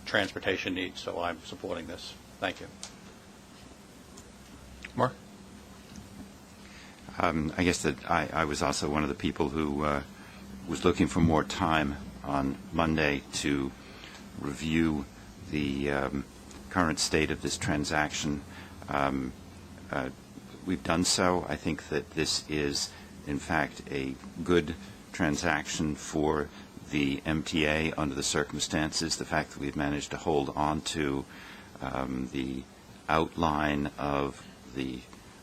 transportation needs. So I'm supporting this. Thank you. Mark? I guess that I was also one of the people who was looking for more time on Monday to review the current state of this transaction. We've done so. I think that this is, in fact, a good transaction for the MTA under the circumstances. The fact that we've managed to hold on to the outline of the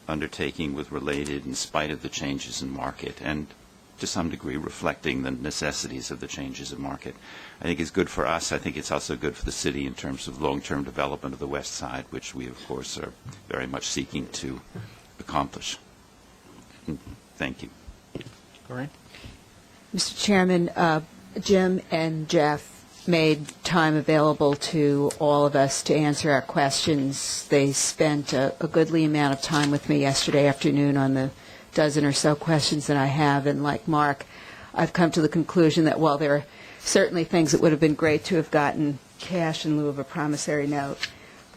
undertaking with Related in spite of the changes in market and to some degree reflecting the necessities of the changes in market, I think is good for us. I think it's also good for the city in terms of long-term development of the West Side, which we, of course, are very much seeking to accomplish. Thank you. Corrine? Mr. Chairman, Jim and Jeff made time available to all of us to answer our questions. They spent a goodly amount of time with me yesterday afternoon on the dozen or so questions that I have, and like Mark, I've come to the conclusion that while there are certainly things that would have been great to have gotten cash in lieu of a promissory note,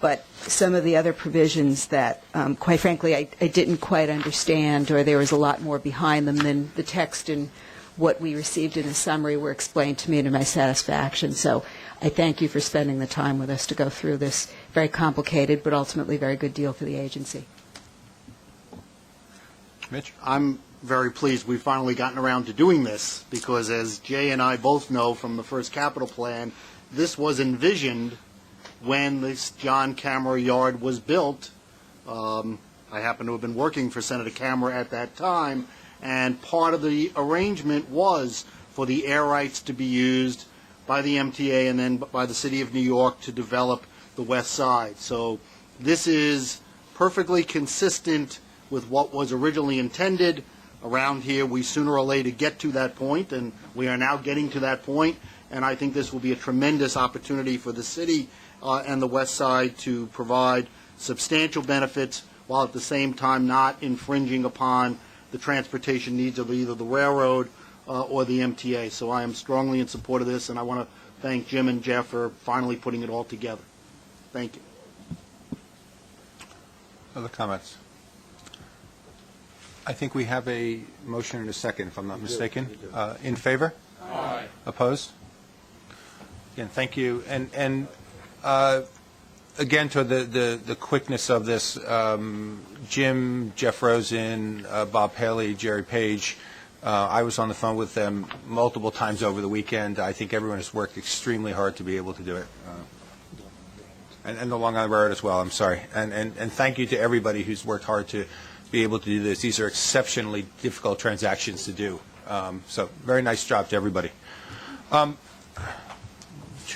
but some of the other provisions that, quite frankly, I didn't quite understand, or there was a lot more behind them than the text in what we received in the summary were explained to me to my satisfaction. So I thank you for spending the time with us to go through this very complicated but ultimately very good deal for the agency. Mitch? I'm very pleased we've finally gotten around to doing this, because as Jay and I both know from the first capital plan, this was envisioned when this John Camera yard was built. I happen to have been working for Senator Camera at that time, and part of the arrangement was for the air rights to be used by the MTA and then by the City of New York to develop the west side. So this is perfectly consistent with what was originally intended. Around here, we sooner or later get to that point, and we are now getting to that point, and I think this will be a tremendous opportunity for the city and the west side to provide substantial benefits while at the same time not infringing upon the transportation needs of either the railroad or the MTA. So I am strongly in support of this, and I want to thank Jim and Jeff for finally putting it all together. Thank you. Other comments? I think we have a motion and a second, if I'm not mistaken. In favor? Aye. Opposed? Again, thank you. And again, to the quickness of this, Jim, Jeff Rosen, Bob Haley, Jerry Page, I was on the phone with them multiple times over the weekend. I think everyone has worked extremely hard to be able to do it. And the Long Island Railroad as well, I'm sorry. And thank you to everybody who's worked hard to be able to do this. These are exceptionally difficult transactions to do. So very nice job to everybody. To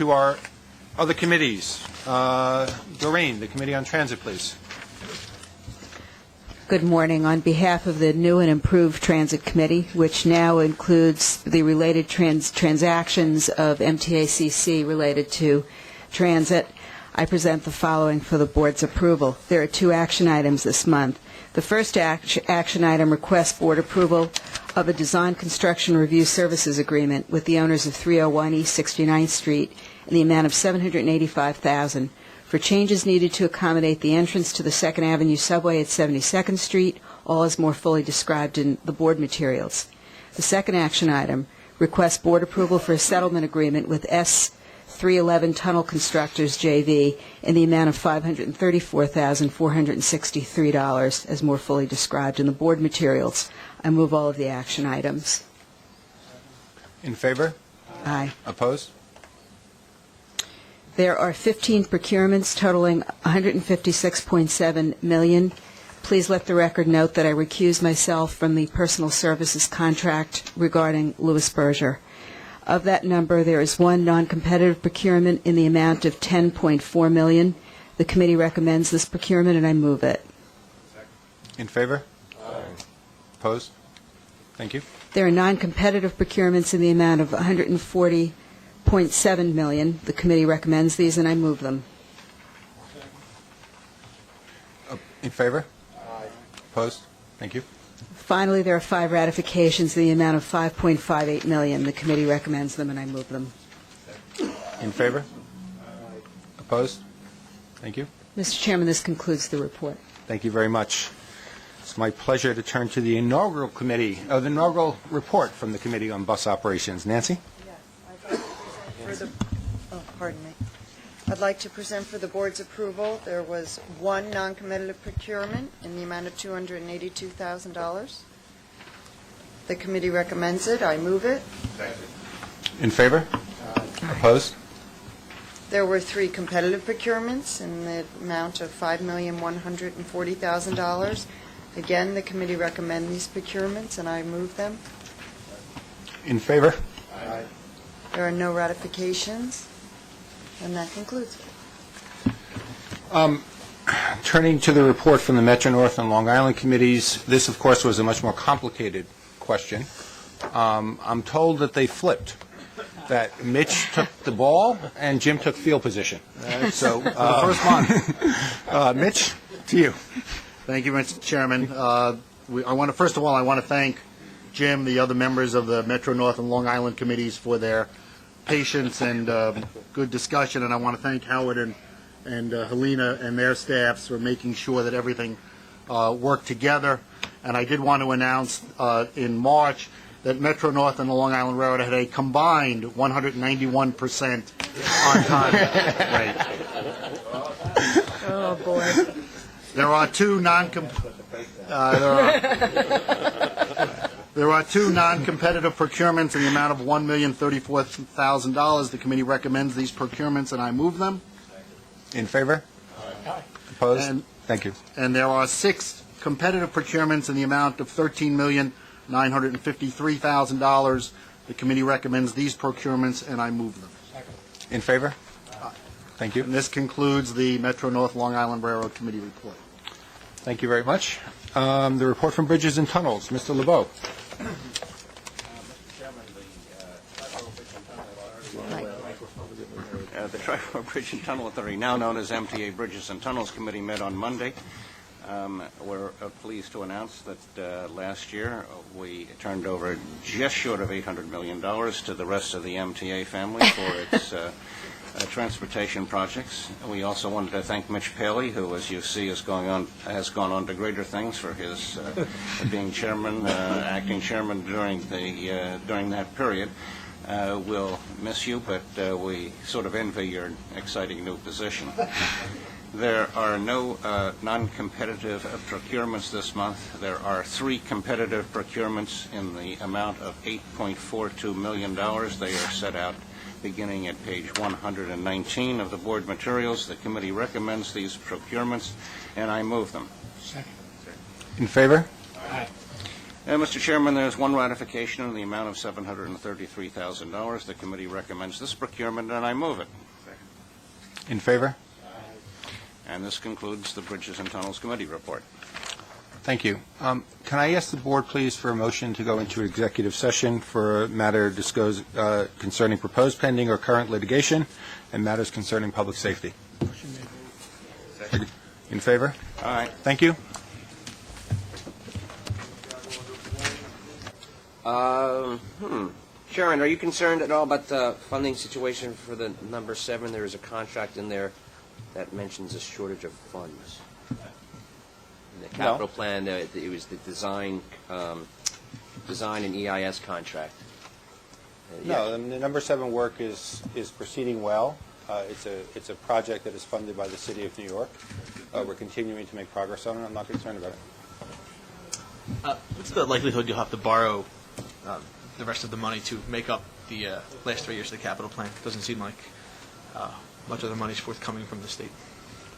our other committees, Doreen, the Committee on Transit, please. Good morning. On behalf of the new and improved Transit Committee, which now includes the related transactions of MTACC related to transit, I present the following for the Board's approval. There are 2 action items this month. The first action item requests Board approval of a Design Construction Review Services Agreement with the owners of 301 East 69th Street in the amount of $785,000 for changes needed to accommodate the entrance to the 2nd Avenue subway at 72nd Street, all as more fully described in the Board materials. The second action item requests Board approval for a settlement agreement with S311 Tunnel Constructors JV in the amount of $534,463, as more fully described in the Board materials. I move all of the action items. In favor? Aye. Opposed? There are 15 procurements totaling $156.7 million. Please let the record note that I recuse myself from the personal services contract regarding Louis Berger. Of that number, there is 1 non-competitive procurement in the amount of $10.4 million. The committee recommends this procurement, and I move it. In favor? Aye. Opposed? Thank you. There are non-competitive procurements in the amount of $140.7 million. The committee recommends these, and I move them. In favor? Aye. Opposed? Thank you. Finally, there are 5 ratifications in the amount of $5.58 million. The committee recommends them, and I move them. In favor? Opposed? Thank you. Mr. Chairman, this concludes the report. Thank you very much. It's my pleasure to turn to the inaugural report from the Committee on Bus Operations. Nancy? I'd like to present for the Board's approval. There was 1 non-competitive procurement in the amount of $282,000. The committee recommends it. I move it. In favor? Opposed? There were 3 competitive procurements in the amount of $5,140,000. Again, the committee recommends these procurements, and I move them. In favor? Aye. There are no ratifications, and that concludes it. Turning to the report from the Metro North and Long Island committees, this, of course, was a much more complicated question. I'm told that they flipped, that Mitch took the ball and Jim took field position. So, the first one. Mitch, to you. Thank you, Mr. Chairman. First of all, I want to thank Jim, the other members of the Metro North and Long Island committees for their patience and good discussion, and I want to thank Howard and Helena and their staffs for making sure that everything worked together. And I did want to announce in March that Metro North and the Long Island Railroad had a combined 191% on-time rate. Oh, boy. There are two non-competitive procurements in the amount of $1,034,000. The committee recommends these procurements, and I move them. In favor? Opposed? Thank you. And there are 6 competitive procurements in the amount of $13,953,000. The committee recommends these procurements, and I move them. In favor? Thank you. And this concludes the Metro North Long Island Railroad Committee report. Thank you very much. The report from Bridges and Tunnels, Mr. LeBeau. The Tri-Fork Bridge and Tunnel Authority, now known as MTA Bridges and Tunnels Committee, met on Monday. We're pleased to announce that last year we turned over just short of $800 million to the rest of the MTA family for its transportation projects. We also wanted to thank Mitch Paley, who, as you see, has gone on to greater things for his being chairman, acting chairman during that period. We'll miss you, but we sort of envy your exciting new position. There are no non-competitive procurements this month. There are 3 competitive procurements in the amount of $8.42 million. They are set out beginning at page 119 of the board materials. The committee recommends these procurements, and I move them. Second. In favor? Aye. Mr. Chairman, there's one ratification in the amount of $733,000. The committee recommends this procurement, and I move it. Second. In favor? And this concludes the Bridges and Tunnels Committee report. Thank you. Can I ask the board, please, for a motion to go into executive session for a matter concerning proposed pending or current litigation and matters concerning public safety? Second. In favor? Aye. Thank you. Sharon, are you concerned at all about the funding situation for the number 7? There is a contract in there that mentions a shortage of funds. In the capital plan, it was the design and EIS contract. No, the number 7 work is proceeding well. It's a project that is funded by the City of New York. We're continuing to make progress on it. I'm not concerned about it. What's the likelihood you'll have to borrow the rest of the money to make up the last 3 years of the capital plan? Doesn't seem like much of the money is forthcoming from the state.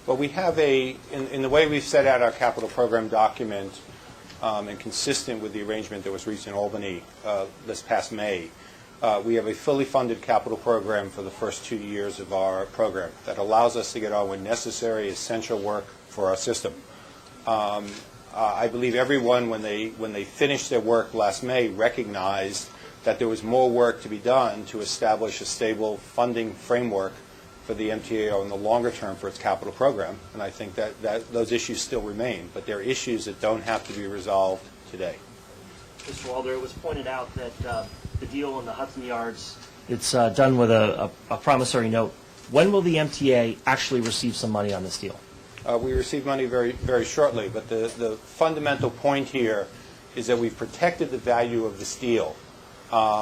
Well, we have in the way we've set out our capital program document, and consistent with the arrangement that was reached in Albany this past May, we have a fully funded capital program for the first 2 years of our program that allows us to get on with necessary, essential work for our system. I believe everyone, when they finished their work last May, recognized that there was more work to be done to establish a stable funding framework for the MTA in the longer term for its capital program. And I think that those issues still remain, but they're issues that don't have to be resolved today. Mr. Walder, it was pointed out that the deal in the Hudson Yards, it's done with a promissory note. When will the MTA actually receive some money on this deal? We receive money very, very shortly, but the fundamental point here is that we've protected the value of the steel,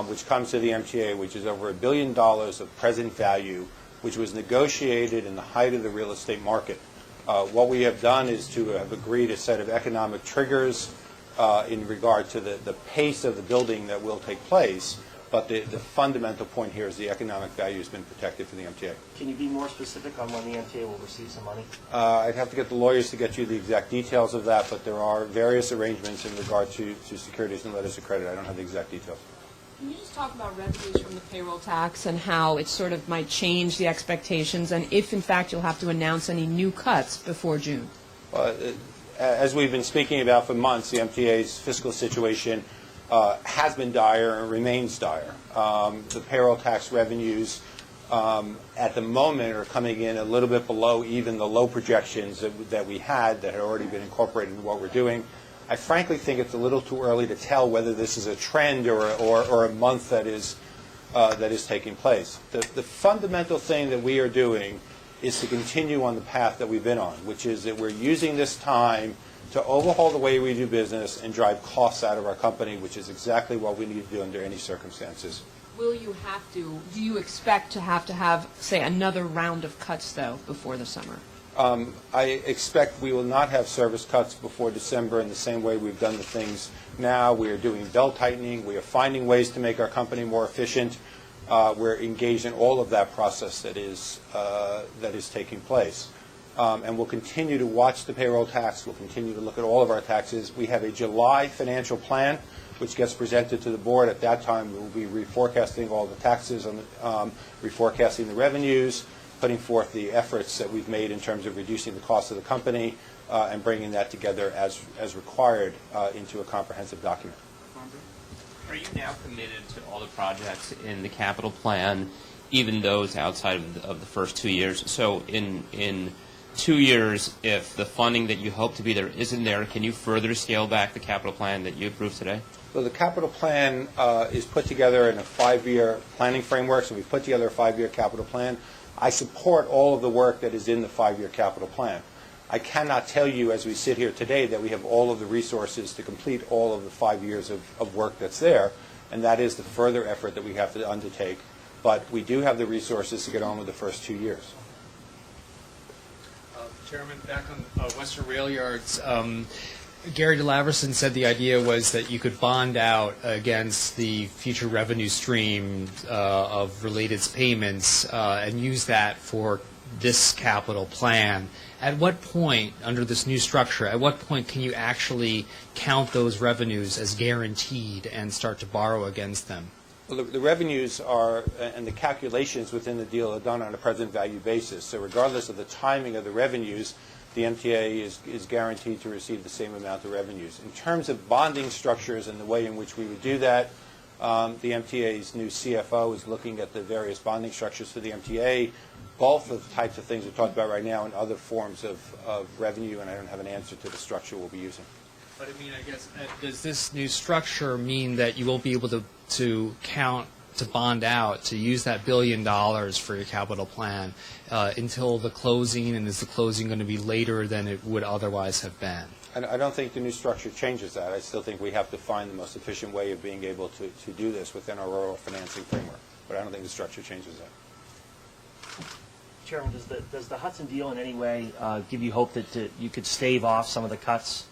which comes to the MTA, which is over $1 billion of present value, which was negotiated in the height of the real estate market. What we have done is to have agreed a set of economic triggers in regard to the pace of the building that will take place, but the fundamental point here is the economic value has been protected for the MTA. Can you be more specific on when the MTA will receive some money? I'd have to get the lawyers to get you the exact details of that, but there are various arrangements in regard to securities and letters of credit. I don't have the exact details. Can you just talk about revenues from the payroll tax and how it sort of might change the expectations, and if, in fact, you'll have to announce any new cuts before June? Well, as we've been speaking about for months, the MTA's fiscal situation has been dire and remains dire. The payroll tax revenues at the moment are coming in a little bit below even the low projections that we had that had already been incorporated in what we're doing. I frankly think it's a little too early to tell whether this is a trend or a month that is taking place. The fundamental thing that we are doing is to continue on the path that we've been on, which is that we're using this time to overhaul the way we do business and drive costs out of our company, which is exactly what we need to do under any circumstances. Will you have to, do you expect to have, say, another round of cuts, though, before the summer? I expect we will not have service cuts before December in the same way we've done the things now. We are doing belt tightening. We are finding ways to make our company more efficient. We're engaged in all of that process that is taking place. And we'll continue to watch the payroll tax. We'll continue to look at all of our taxes. We have a July financial plan, which gets presented to the board. At that time, we will be reforecasting all the taxes, reforecasting the revenues, putting forth the efforts that we've made in terms of reducing the cost of the company, and bringing that together as required into a comprehensive document. Are you now committed to all the projects in the capital plan, even those outside of the first 2 years? So in 2 years, if the funding that you hope to be there isn't there, can you further scale back the capital plan that you approved today? So the capital plan is put together in a 5-year planning framework, so we've put together a 5-year capital plan. I support all of the work that is in the 5-year capital plan. I cannot tell you as we sit here today that we have all of the resources to complete all of the 5 years of work that's there, and that is the further effort that we have to undertake. But we do have the resources to get on with the first 2 years. Chairman, back on Western Rail Yards, Gary DeLaverson said the idea was that you could bond out against the future revenue stream of related payments and use that for this capital plan. At what point, under this new structure, at what point can you actually count those revenues as guaranteed and start to borrow against them? Well, the revenues are, and the calculations within the deal are done on a present value basis. So regardless of the timing of the revenues, the MTA is guaranteed to receive the same amount of revenues. In terms of bonding structures and the way in which we would do that, the MTA's new CFO is looking at the various bonding structures for the MTA, both of the types of things we're talking about right now and other forms of revenue, and I don't have an answer to the structure we'll be using. But I mean, I guess, does this new structure mean that you won't be able to count, to bond out, to use that $1 billion for your capital plan until the closing, and is the closing going to be later than it would otherwise have been? I don't think the new structure changes that. I still think we have to find the most efficient way of being able to do this within our rural financing framework, but I don't think the structure changes that. Chairman, does the Hudson deal in any way give you hope that you could stave off some of the cuts?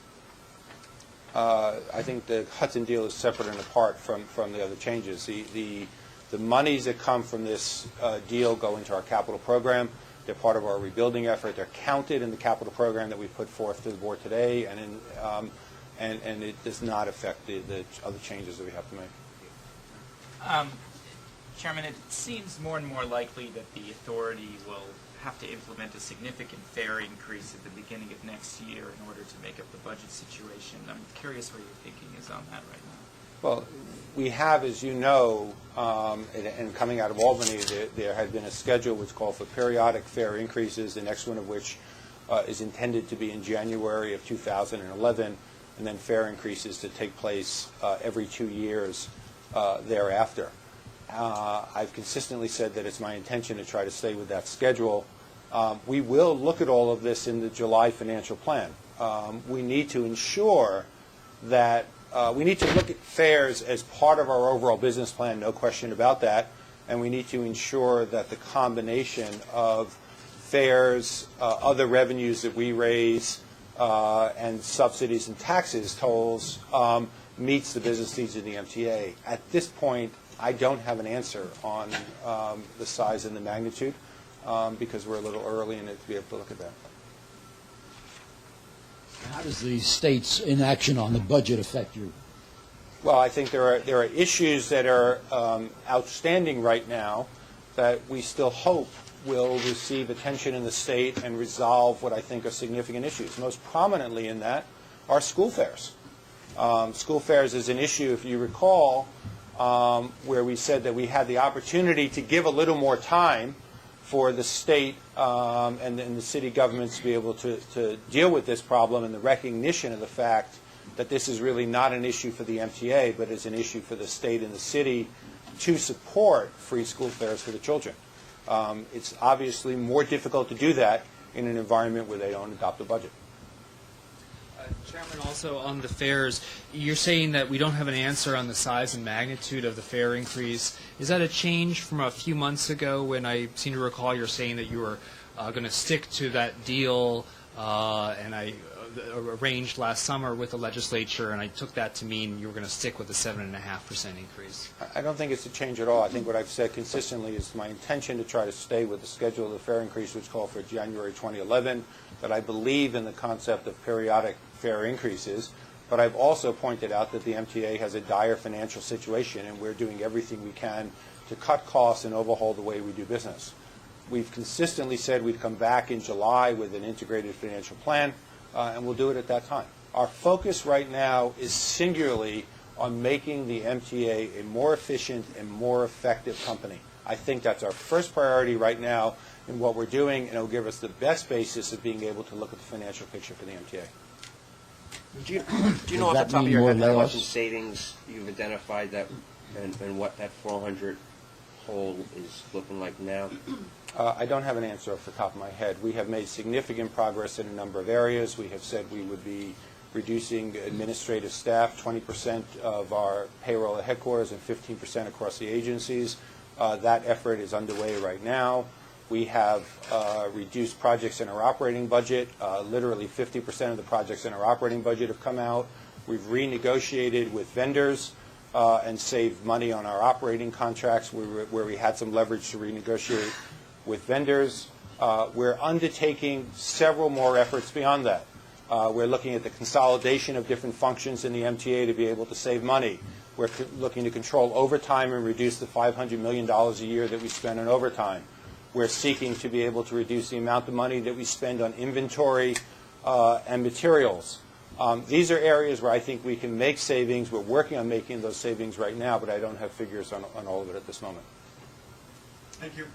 I think the Hudson deal is separate and apart from the other changes. The monies that come from this deal go into our capital program. They're part of our rebuilding effort. They're counted in the capital program that we put forth to the board today, and it does not affect the other changes that we have to make. Chairman, it seems more and more likely that the authority will have to implement a significant fare increase at the beginning of next year in order to make up the budget situation. I'm curious what your thinking is on that right now. Well, we have, as you know, and coming out of Albany, there had been a schedule which called for periodic fare increases, the next one of which is intended to be in January of 2011, and then fare increases to take place every 2 years thereafter. I've consistently said that it's my intention to try to stay with that schedule. We will look at all of this in the July financial plan. We need to ensure that we need to look at fares as part of our overall business plan, no question about that, and we need to ensure that the combination of fares, other revenues that we raise, and subsidies and taxes, tolls, meets the business needs of the MTA. At this point, I don't have an answer on the size and the magnitude because we're a little early in it to be able to look at that. How does the state's inaction on the budget affect you? Well, I think there are issues that are outstanding right now that we still hope will receive attention in the state and resolve what I think are significant issues. Most prominently in that are school fares. School fares is an issue, if you recall, where we said that we had the opportunity to give a little more time for the state and the city governments to be able to deal with this problem, and the recognition of the fact that this is really not an issue for the MTA, but is an issue for the state and the city to support free school fares for the children. It's obviously more difficult to do that in an environment where they don't adopt a budget. Chairman, also on the fares, you're saying that we don't have an answer on the size and magnitude of the fare increase. Is that a change from a few months ago when I seem to recall you're saying that you were going to stick to that deal, and I arranged last summer with the legislature, and I took that to mean you were going to stick with the 7.5% increase? I don't think it's a change at all. I think what I've said consistently is my intention to try to stay with the schedule of the fare increase, which called for January 2011, that I believe in the concept of periodic fare increases, but I've also pointed out that the MTA has a dire financial situation, and we're doing everything we can to cut costs and overhaul the way we do business. We've consistently said we'd come back in July with an integrated financial plan, and we'll do it at that time. Our focus right now is singularly on making the MTA a more efficient and more effective company. I think that's our first priority right now in what we're doing, and it will give us the best basis of being able to look at the financial picture for the MTA. Do you know off the top of your head how much in savings you've identified that, and what that 400 hole is looking like now? I don't have an answer off the top of my head. We have made significant progress in a number of areas. We have said we would be reducing administrative staff, 20% of our payroll at headquarters and 15% across the agencies. That effort is underway right now. We have reduced projects in our operating budget. Literally 50% of the projects in our operating budget have come out. We've renegotiated with vendors and saved money on our operating contracts where we had some leverage to renegotiate with vendors. We're undertaking several more efforts beyond that. We're looking at the consolidation of different functions in the MTA to be able to save money. We're looking to control overtime and reduce the $500 million a year that we spend on overtime. We're seeking to be able to reduce the amount of money that we spend on inventory and materials. These are areas where I think we can make savings. We're working on making those savings right now, but I don't have figures on all of it at this moment. Thank you.